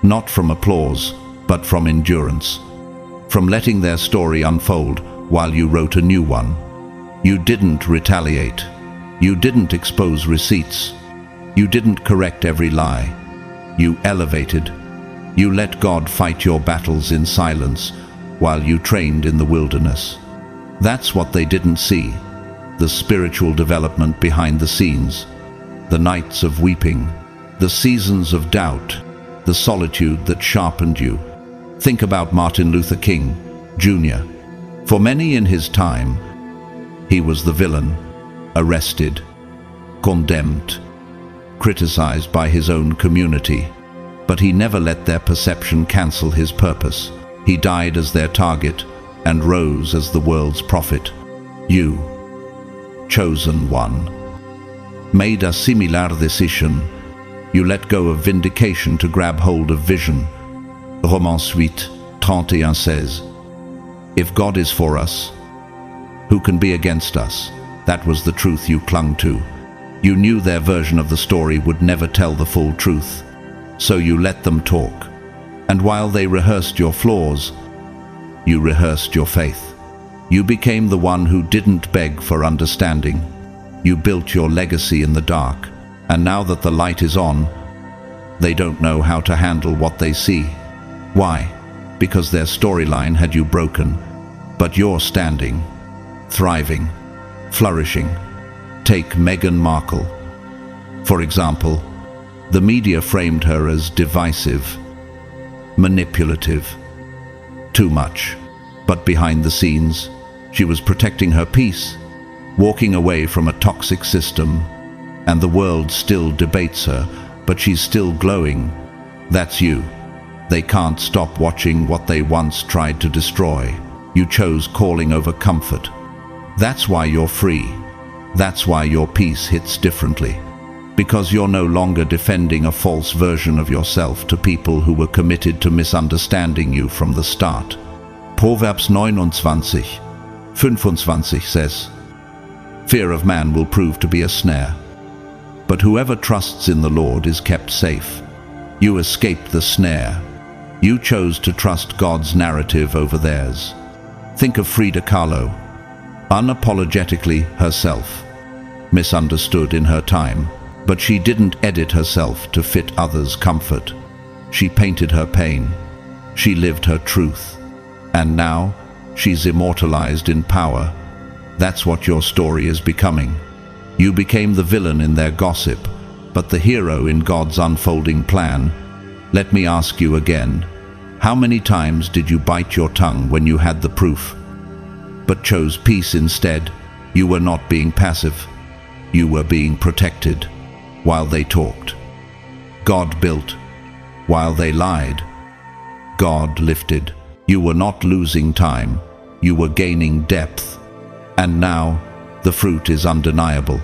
Not from applause, but from endurance. From letting their story unfold while you wrote a new one. You didn't retaliate. You didn't expose receipts. You didn't correct every lie. You elevated. You let God fight your battles in silence while you trained in the wilderness. That's what they didn't see, the spiritual development behind the scenes, the nights of weeping, the seasons of doubt, the solitude that sharpened you. Think about Martin Luther King, Jr. For many in his time, he was the villain, arrested, condemned, criticized by his own community. But he never let their perception cancel his purpose. He died as their target and rose as the world's prophet. You, chosen one, made a similar decision. You let go of vindication to grab hold of vision. Romans 8:31 says, if God is for us, who can be against us? That was the truth you clung to. You knew their version of the story would never tell the full truth, so you let them talk. And while they rehearsed your flaws, you rehearsed your faith. You became the one who didn't beg for understanding. You built your legacy in the dark, and now that the light is on, they don't know how to handle what they see. Why? Because their storyline had you broken, but you're standing, thriving, flourishing. Take Meghan Markle. For example, the media framed her as divisive, manipulative, too much. But behind the scenes, she was protecting her peace, walking away from a toxic system, and the world still debates her, but she's still glowing. That's you. They can't stop watching what they once tried to destroy. You chose calling over comfort. That's why you're free. That's why your peace hits differently. Because you're no longer defending a false version of yourself to people who were committed to misunderstanding you from the start. Proverbs 29:25 says, "Fear of man will prove to be a snare, but whoever trusts in the Lord is kept safe." You escaped the snare. You chose to trust God's narrative over theirs. Think of Frida Kahlo, unapologetically herself, misunderstood in her time, but she didn't edit herself to fit others' comfort. She painted her pain. She lived her truth. And now, she's immortalized in power. That's what your story is becoming. You became the villain in their gossip, but the hero in God's unfolding plan. Let me ask you again, how many times did you bite your tongue when you had the proof, but chose peace instead? You were not being passive. You were being protected while they talked. God built while they lied. God lifted. You were not losing time. You were gaining depth. And now, the fruit is undeniable,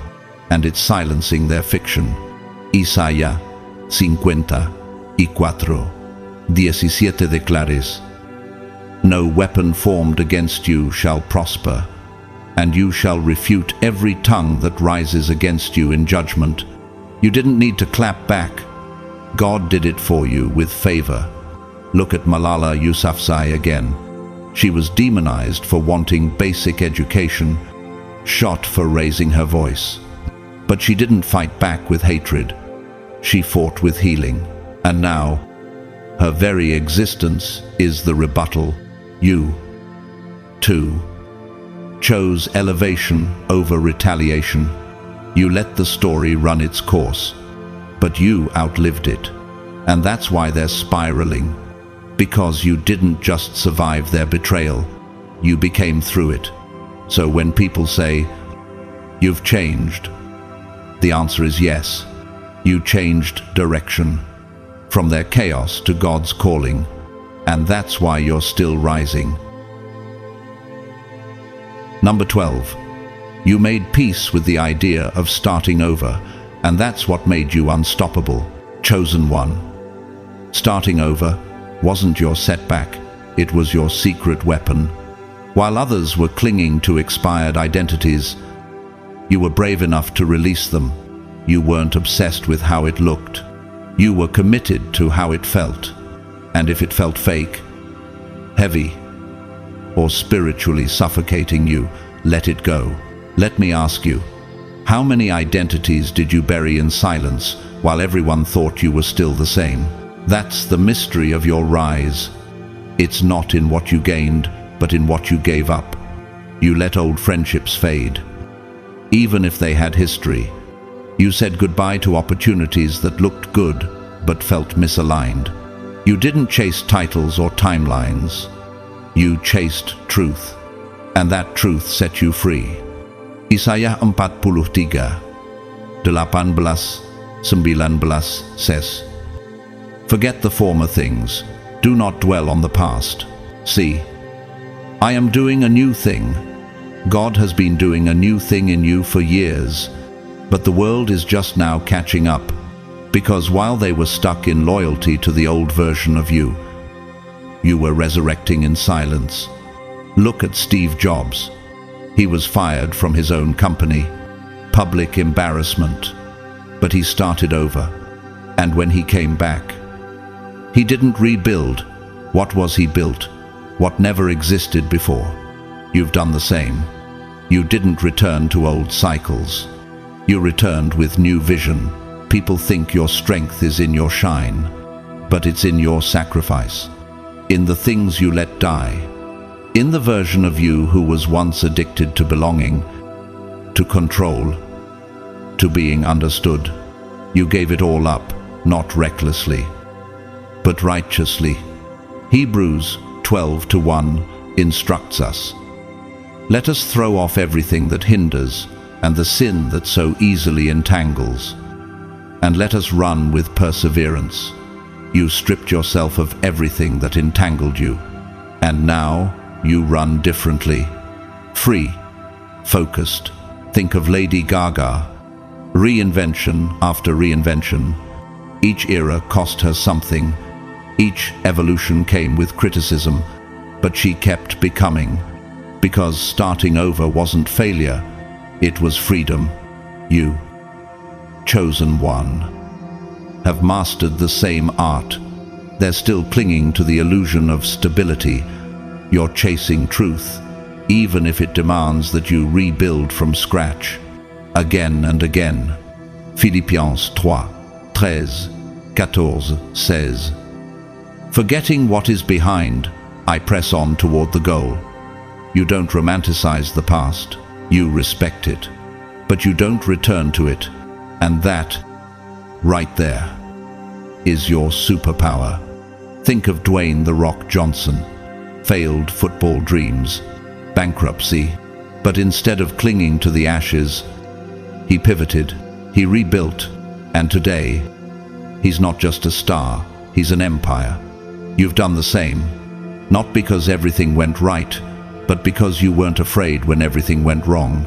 and it's silencing their fiction. Isaías 54:17 declares, "No weapon formed against you shall prosper, and you shall refute every tongue that rises against you in judgment." You didn't need to clap back. God did it for you with favor. Look at Malala Yousafzai again. She was demonized for wanting basic education, shot for raising her voice. But she didn't fight back with hatred. She fought with healing. And now, her very existence is the rebuttal. You, too, chose elevation over retaliation. You let the story run its course, but you outlived it. And that's why they're spiraling. Because you didn't just survive their betrayal, you became through it. So when people say, "You've changed," the answer is yes. You changed direction, from their chaos to God's calling, and that's why you're still rising. Number 12. You made peace with the idea of starting over, and that's what made you unstoppable. Chosen one. Starting over wasn't your setback, it was your secret weapon. While others were clinging to expired identities, you were brave enough to release them. You weren't obsessed with how it looked. You were committed to how it felt. And if it felt fake, heavy, or spiritually suffocating you, let it go. Let me ask you, how many identities did you bury in silence while everyone thought you were still the same? That's the mystery of your rise. It's not in what you gained, but in what you gave up. You let old friendships fade, even if they had history. You said goodbye to opportunities that looked good, but felt misaligned. You didn't chase titles or timelines. You chased truth, and that truth set you free. Isaías 43:18-19 says, "Forget the former things. Do not dwell on the past. See, I am doing a new thing." God has been doing a new thing in you for years, but the world is just now catching up, because while they were stuck in loyalty to the old version of you, you were resurrecting in silence. Look at Steve Jobs. He was fired from his own company, public embarrassment. But he started over. And when he came back, he didn't rebuild. What was he built? What never existed before? You've done the same. You didn't return to old cycles. You returned with new vision. People think your strength is in your shine, but it's in your sacrifice, in the things you let die, in the version of you who was once addicted to belonging, to control, to being understood. You gave it all up, not recklessly, but righteously. Hebrews 12:1 instructs us. Let us throw off everything that hinders and the sin that so easily entangles, and let us run with perseverance. You stripped yourself of everything that entangled you, and now you run differently, free, focused. Think of Lady Gaga. Reinvention after reinvention. Each era cost her something. Each evolution came with criticism, but she kept becoming, because starting over wasn't failure, it was freedom. You, chosen one, have mastered the same art. They're still clinging to the illusion of stability. You're chasing truth, even if it demands that you rebuild from scratch, again and again. Philippiens 3:13, 14 says, forgetting what is behind, I press on toward the goal. You don't romanticize the past, you respect it, but you don't return to it, and that, right there, is your superpower. Think of Dwayne "The Rock" Johnson. Failed football dreams, bankruptcy, but instead of clinging to the ashes, he pivoted, he rebuilt, and today, he's not just a star, he's an empire. You've done the same, not because everything went right, but because you weren't afraid when everything went wrong.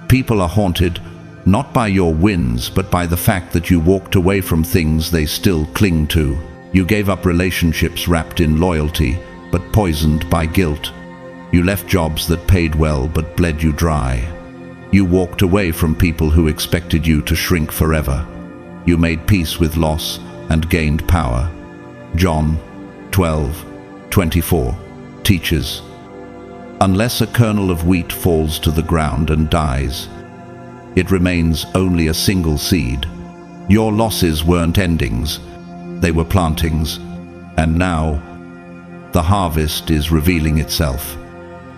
People are haunted, not by your wins, but by the fact that you walked away from things they still cling to. You gave up relationships wrapped in loyalty, but poisoned by guilt. You left jobs that paid well, but bled you dry. You walked away from people who expected you to shrink forever. You made peace with loss and gained power. John 12:24 teaches, unless a kernel of wheat falls to the ground and dies, it remains only a single seed. Your losses weren't endings, they were plantings, and now the harvest is revealing itself.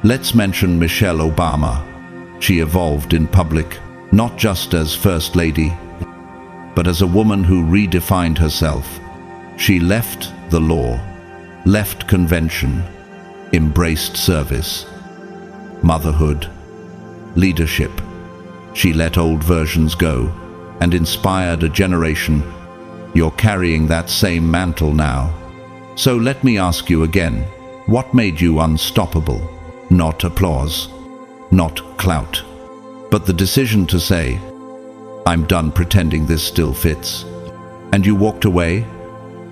Let's mention Michelle Obama. She evolved in public, not just as First Lady, but as a woman who redefined herself. She left the law, left convention, embraced service, motherhood, leadership. She let old versions go and inspired a generation. You're carrying that same mantle now. So let me ask you again, what made you unstoppable? Not applause, not clout, but the decision to say, I'm done pretending this still fits. And you walked away?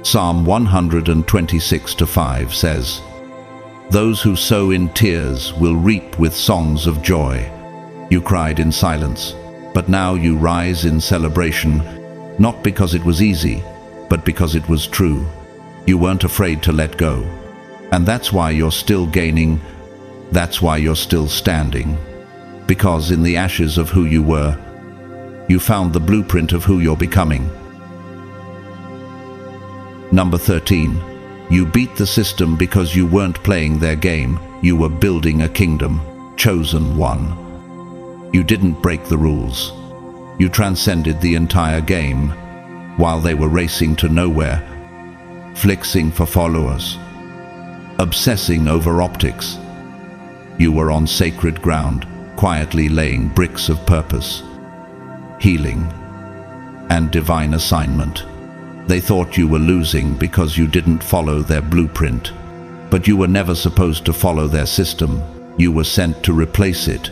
Psalm 126:5 says, those who sow in tears will reap with songs of joy. You cried in silence, but now you rise in celebration, not because it was easy, but because it was true. You weren't afraid to let go. And that's why you're still gaining. That's why you're still standing. Because in the ashes of who you were, you found the blueprint of who you're becoming. Number 13. You beat the system because you weren't playing their game. You were building a kingdom. Chosen one. You didn't break the rules. You transcended the entire game while they were racing to nowhere, flexing for followers, obsessing over optics. You were on sacred ground, quietly laying bricks of purpose, healing, and divine assignment. They thought you were losing because you didn't follow their blueprint, but you were never supposed to follow their system. You were sent to replace it.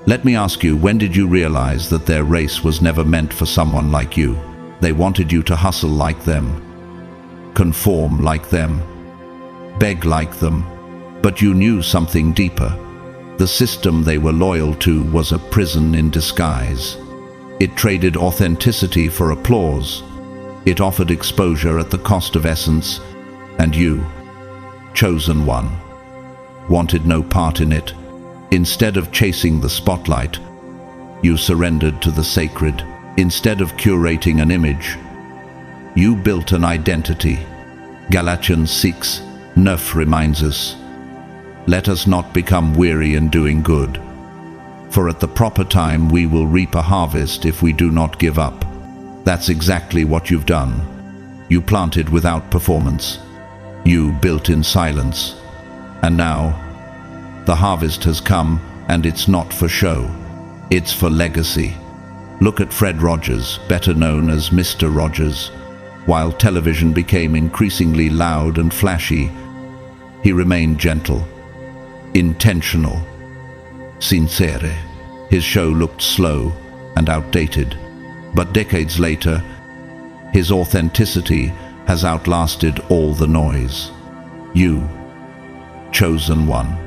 Let me ask you, when did you realize that their race was never meant for someone like you? They wanted you to hustle like them, conform like them, beg like them, but you knew something deeper. The system they were loyal to was a prison in disguise. It traded authenticity for applause. It offered exposure at the cost of essence. And you, chosen one, wanted no part in it. Instead of chasing the spotlight, you surrendered to the sacred. Instead of curating an image, you built an identity. Galatians 6:9 reminds us, "Let us not become weary in doing good, for at the proper time we will reap a harvest if we do not give up." That's exactly what you've done. You planted without performance. You built in silence. And now, the harvest has come, and it's not for show. It's for legacy. Look at Fred Rogers, better known as Mr. Rogers. While television became increasingly loud and flashy, he remained gentle, intentional, sincere. His show looked slow and outdated, but decades later, his authenticity has outlasted all the noise. You, chosen one,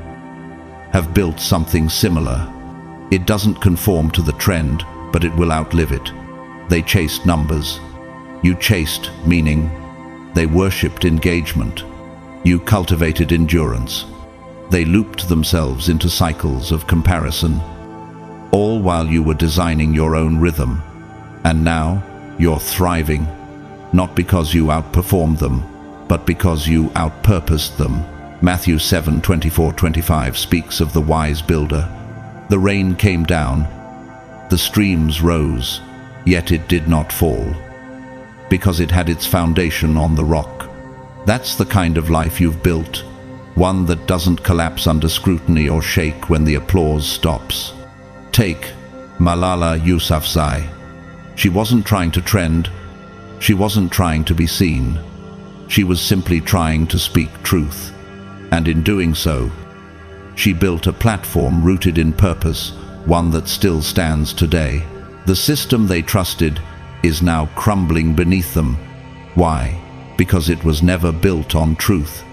have built something similar. It doesn't conform to the trend, but it will outlive it. They chased numbers. You chased meaning. They worshipped engagement. You cultivated endurance. They looped themselves into cycles of comparison, all while you were designing your own rhythm. And now, you're thriving, not because you outperformed them, but because you outpurposed them. Matthew 7:24-25 speaks of the wise builder. The rain came down, the streams rose, yet it did not fall, because it had its foundation on the rock. That's the kind of life you've built, one that doesn't collapse under scrutiny or shake when the applause stops. Take Malala Yousafzai. She wasn't trying to trend. She wasn't trying to be seen. She was simply trying to speak truth. And in doing so, she built a platform rooted in purpose, one that still stands today. The system they trusted is now crumbling beneath them. Why? Because it was never built on truth.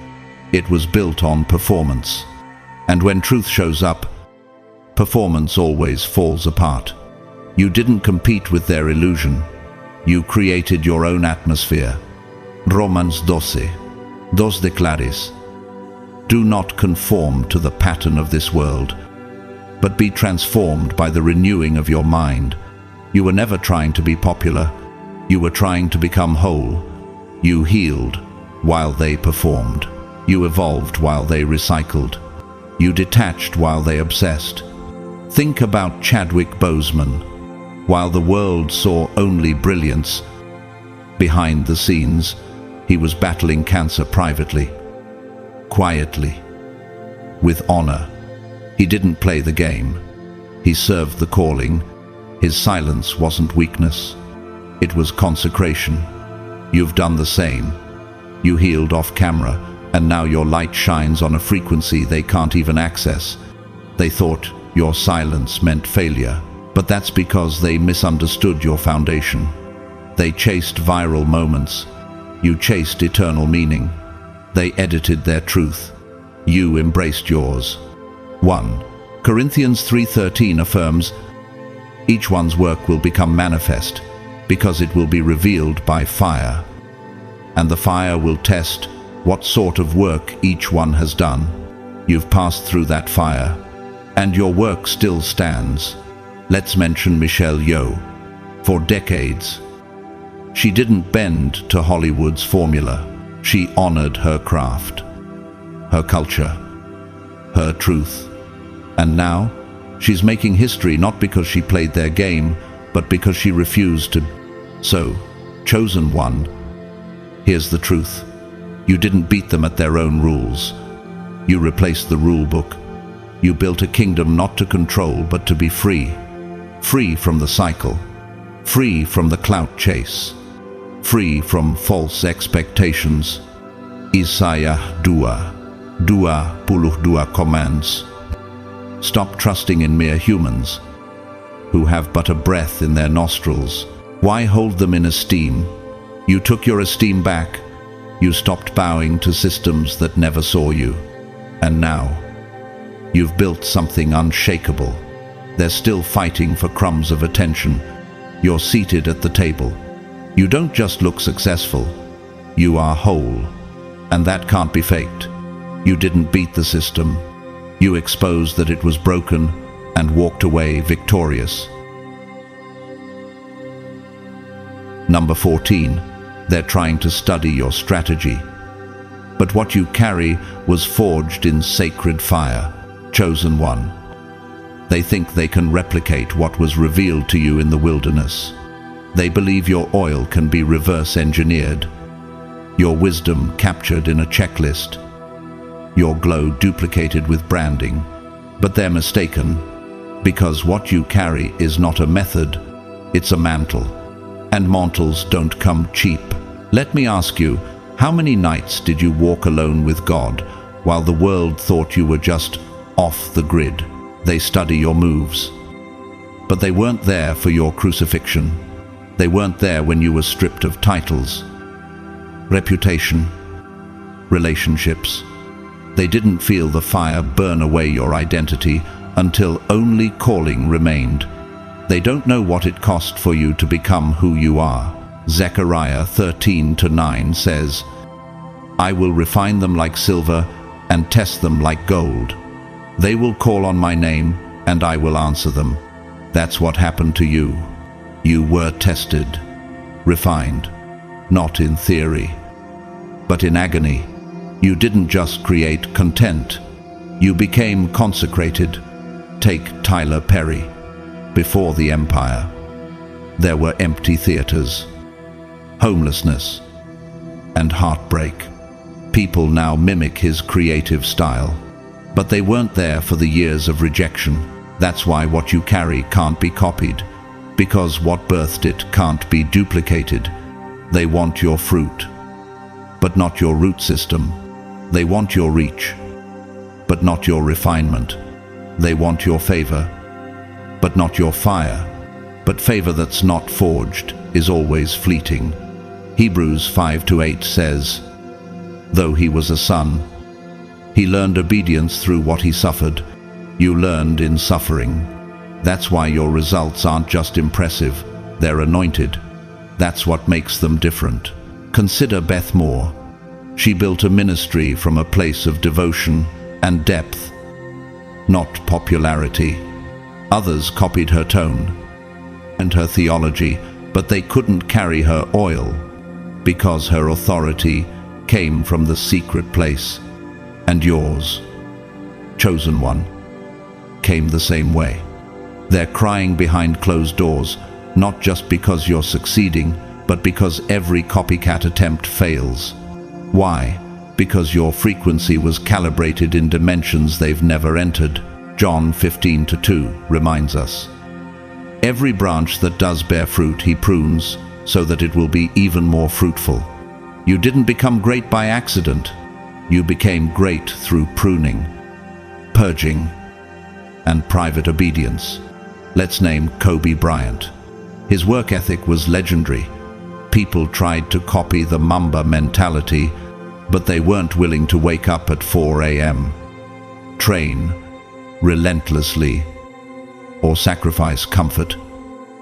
It was built on performance. And when truth shows up, performance always falls apart. You didn't compete with their illusion. You created your own atmosphere. Romans 12:2 declares, "Do not conform to the pattern of this world, but be transformed by the renewing of your mind." You were never trying to be popular. You were trying to become whole. You healed while they performed. You evolved while they recycled. You detached while they obsessed. Think about Chadwick Boseman. While the world saw only brilliance, behind the scenes, he was battling cancer privately, quietly, with honor. He didn't play the game. He served the calling. His silence wasn't weakness. It was consecration. You've done the same. You healed off camera, and now your light shines on a frequency they can't even access. They thought your silence meant failure, but that's because they misunderstood your foundation. They chased viral moments. You chased eternal meaning. They edited their truth. You embraced yours. 1 Corinthians 3:13 affirms, "Each one's work will become manifest, because it will be revealed by fire. And the fire will test what sort of work each one has done." You've passed through that fire, and your work still stands. Let's mention Michelle Yeoh. For decades, she didn't bend to Hollywood's formula. She honored her craft, her culture, her truth. And now, she's making history not because she played their game, but because she refused to. So, chosen one, here's the truth. You didn't beat them at their own rules. You replaced the rule book. You built a kingdom not to control, but to be free. Free from the cycle. Free from the clout chase. Free from false expectations. Isaiah 2:22 commands. Stop trusting in mere humans, who have but a breath in their nostrils. Why hold them in esteem? You took your esteem back. You stopped bowing to systems that never saw you. And now, you've built something unshakable. They're still fighting for crumbs of attention, You're seated at the table. You don't just look successful, you are whole. And that can't be faked. You didn't beat the system. You exposed that it was broken and walked away victorious. Number 14. They're trying to study your strategy. But what you carry was forged in sacred fire, chosen one. They think they can replicate what was revealed to you in the wilderness. They believe your oil can be reverse engineered, your wisdom captured in a checklist, your glow duplicated with branding. But they're mistaken, because what you carry is not a method, it's a mantle. And mantles don't come cheap. Let me ask you, how many nights did you walk alone with God while the world thought you were just off the grid? They study your moves. But they weren't there for your crucifixion. They weren't there when you were stripped of titles, reputation, relationships. They didn't feel the fire burn away your identity until only calling remained. They don't know what it cost for you to become who you are. Zechariah 13:9 says, I will refine them like silver and test them like gold. They will call on my name and I will answer them. That's what happened to you. You were tested, refined, not in theory, but in agony. You didn't just create content. You became consecrated. Take Tyler Perry. Before the empire, there were empty theaters, homelessness, and heartbreak. People now mimic his creative style, but they weren't there for the years of rejection. That's why what you carry can't be copied, because what birthed it can't be duplicated. They want your fruit, but not your root system. They want your reach, but not your refinement. They want your favor, but not your fire. But favor that's not forged is always fleeting. Hebrews 5:8 says, though he was a son, he learned obedience through what he suffered. You learned in suffering. That's why your results aren't just impressive, they're anointed. That's what makes them different. Consider Beth Moore. She built a ministry from a place of devotion and depth, not popularity. Others copied her tone and her theology, but they couldn't carry her oil because her authority came from the secret place. And yours, chosen one, came the same way. They're crying behind closed doors, not just because you're succeeding, but because every copycat attempt fails. Why? Because your frequency was calibrated in dimensions they've never entered. John 15:2 reminds us. Every branch that does bear fruit he prunes, so that it will be even more fruitful. You didn't become great by accident. You became great through pruning, purging, and private obedience. Let's name Kobe Bryant. His work ethic was legendary. People tried to copy the Mamba mentality, but they weren't willing to wake up at 4 a.m., train relentlessly, or sacrifice comfort.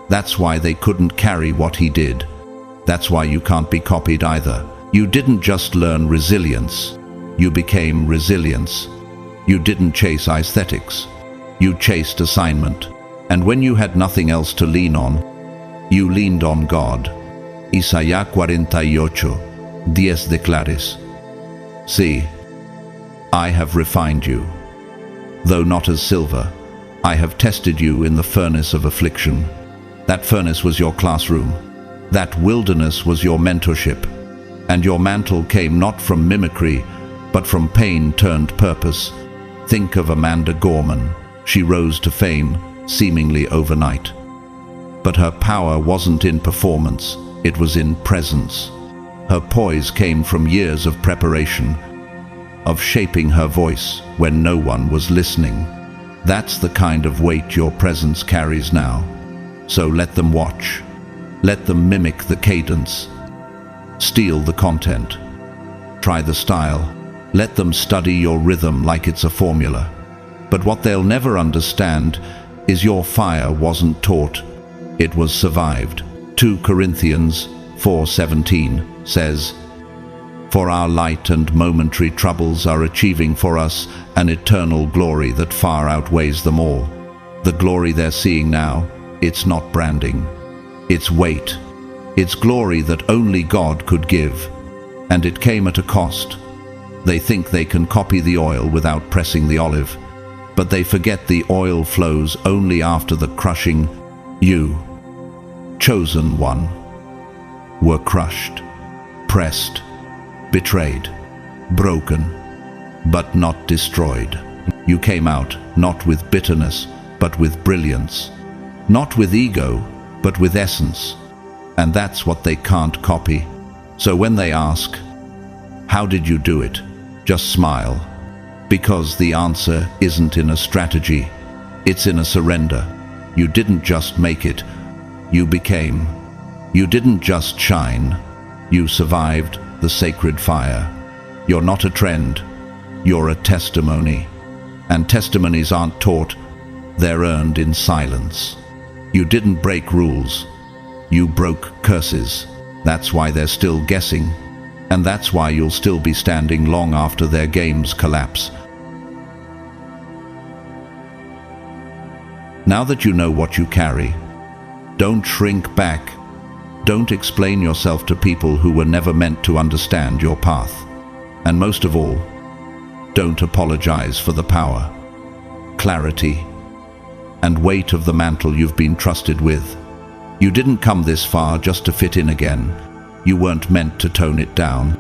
That's why they couldn't carry what he did. That's why you can't be copied either. You didn't just learn resilience, you became resilience. You didn't chase aesthetics, you chased assignment. And when you had nothing else to lean on, you leaned on God. Isaías 48:10 declares, see, I have refined you. Though not as silver, I have tested you in the furnace of affliction. That furnace was your classroom. That wilderness was your mentorship. And your mantle came not from mimicry, but from pain turned purpose. Think of Amanda Gorman. She rose to fame, seemingly overnight. But her power wasn't in performance, it was in presence. Her poise came from years of preparation, of shaping her voice when no one was listening. That's the kind of weight your presence carries now. So let them watch. Let them mimic the cadence. Steal the content. Try the style. Let them study your rhythm like it's a formula. But what they'll never understand is your fire wasn't taught. it was survived. 2 Corinthians 4:17 says, "For our light and momentary troubles are achieving for us an eternal glory that far outweighs them all." The glory they're seeing now, it's not branding. It's weight. It's glory that only God could give. And it came at a cost. They think they can copy the oil without pressing the olive, but they forget the oil flows only after the crushing. You, chosen one, were crushed, pressed, betrayed, broken, but not destroyed. You came out not with bitterness, but with brilliance, not with ego, but with essence. And that's what they can't copy. So when they ask, "How did you do it?" just smile, because the answer isn't in a strategy, it's in a surrender. You didn't just make it, you became. You didn't just shine, you survived the sacred fire. You're not a trend, you're a testimony. And testimonies aren't taught, they're earned in silence. You didn't break rules, you broke curses. That's why they're still guessing, and that's why you'll still be standing long after their games collapse. Now that you know what you carry, don't shrink back. Don't explain yourself to people who were never meant to understand your path. And most of all, don't apologize for the power, clarity, and weight of the mantle you've been trusted with. You didn't come this far just to fit in again. You weren't meant to tone it down,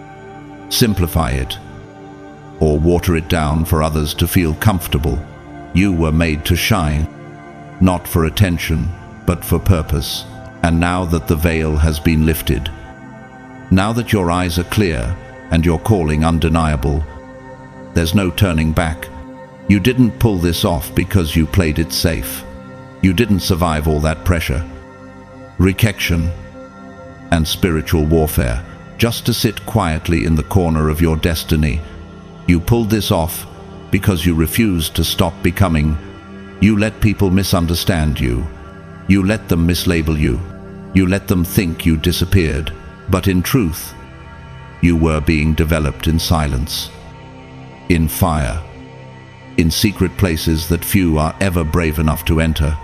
simplify it, or water it down for others to feel comfortable. You were made to shine, not for attention, but for purpose. And now that the veil has been lifted, now that your eyes are clear and your calling undeniable, there's no turning back. You didn't pull this off because you played it safe. You didn't survive all that pressure, rejection, and spiritual warfare just to sit quietly in the corner of your destiny. You pulled this off because you refused to stop becoming. You let people misunderstand you. You let them mislabel you. You let them think you disappeared. But in truth, you were being developed in silence, in fire, in secret places that few are ever brave enough to enter.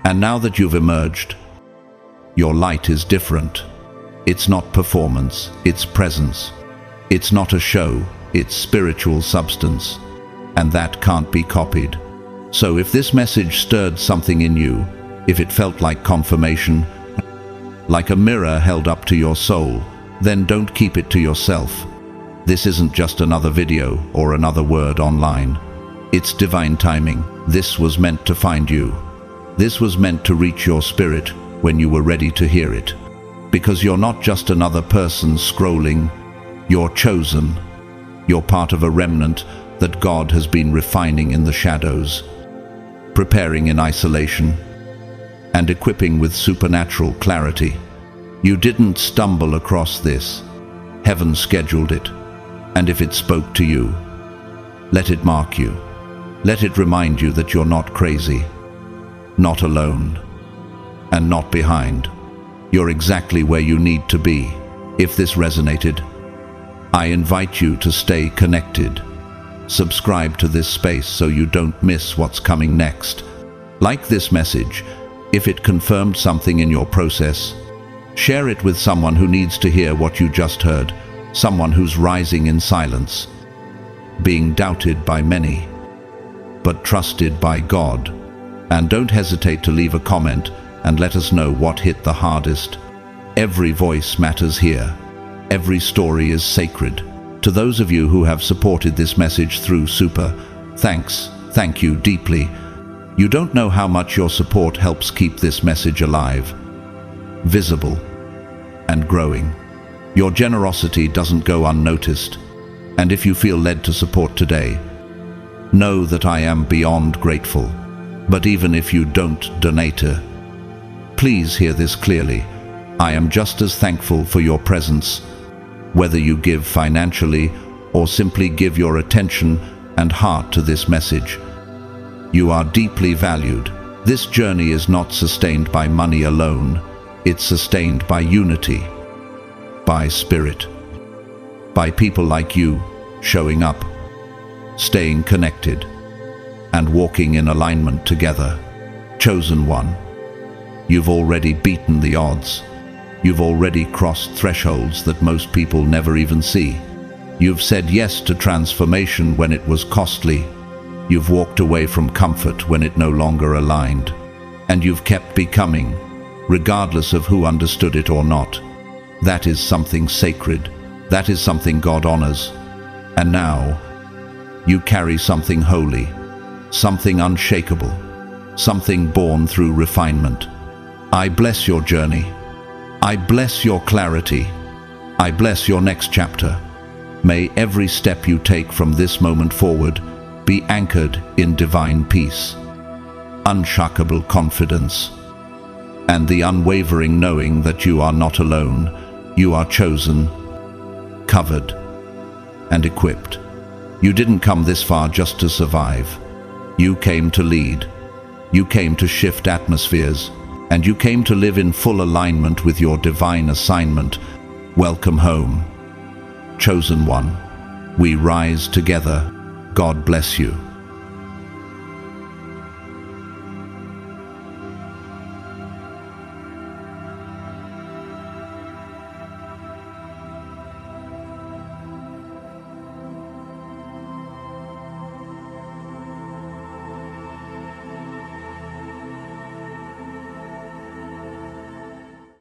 And now that you've emerged, your light is different. It's not performance, it's presence. It's not a show, it's spiritual substance. And that can't be copied. So if this message stirred something in you, if it felt like confirmation, like a mirror held up to your soul, then don't keep it to yourself. This isn't just another video or another word online. It's divine timing. This was meant to find you. This was meant to reach your spirit when you were ready to hear it. Because you're not just another person scrolling, you're chosen. You're part of a remnant that God has been refining in the shadows, preparing in isolation, and equipping with supernatural clarity. You didn't stumble across this. Heaven scheduled it. And if it spoke to you, let it mark you. Let it remind you that you're not crazy, not alone, and not behind. You're exactly where you need to be. If this resonated, I invite you to stay connected. Subscribe to this space so you don't miss what's coming next. Like this message, if it confirmed something in your process, share it with someone who needs to hear what you just heard, someone who's rising in silence, being doubted by many, but trusted by God. And don't hesitate to leave a comment and let us know what hit the hardest. Every voice matters here. Every story is sacred. To those of you who have supported this message through Super, thank you deeply. You don't know how much your support helps keep this message alive, visible, and growing. Your generosity doesn't go unnoticed, and if you feel led to support today, know that I am beyond grateful. But even if you don't donate, please hear this clearly. I am just as thankful for your presence, whether you give financially or simply give your attention and heart to this message. You are deeply valued. This journey is not sustained by money alone. It's sustained by unity, by spirit, by people like you showing up, staying connected, and walking in alignment together. Chosen one, you've already beaten the odds. You've already crossed thresholds that most people never even see. You've said yes to transformation when it was costly. You've walked away from comfort when it no longer aligned. And you've kept becoming, regardless of who understood it or not. That is something sacred. That is something God honors. And now, you carry something holy, something unshakable, something born through refinement. I bless your journey. I bless your clarity. I bless your next chapter. May every step you take from this moment forward be anchored in divine peace, unshakable confidence, and the unwavering knowing that you are not alone. You are chosen, covered, and equipped. You didn't come this far just to survive. You came to lead. You came to shift atmospheres, and you came to live in full alignment with your divine assignment. Welcome home, chosen one. We rise together. God bless you.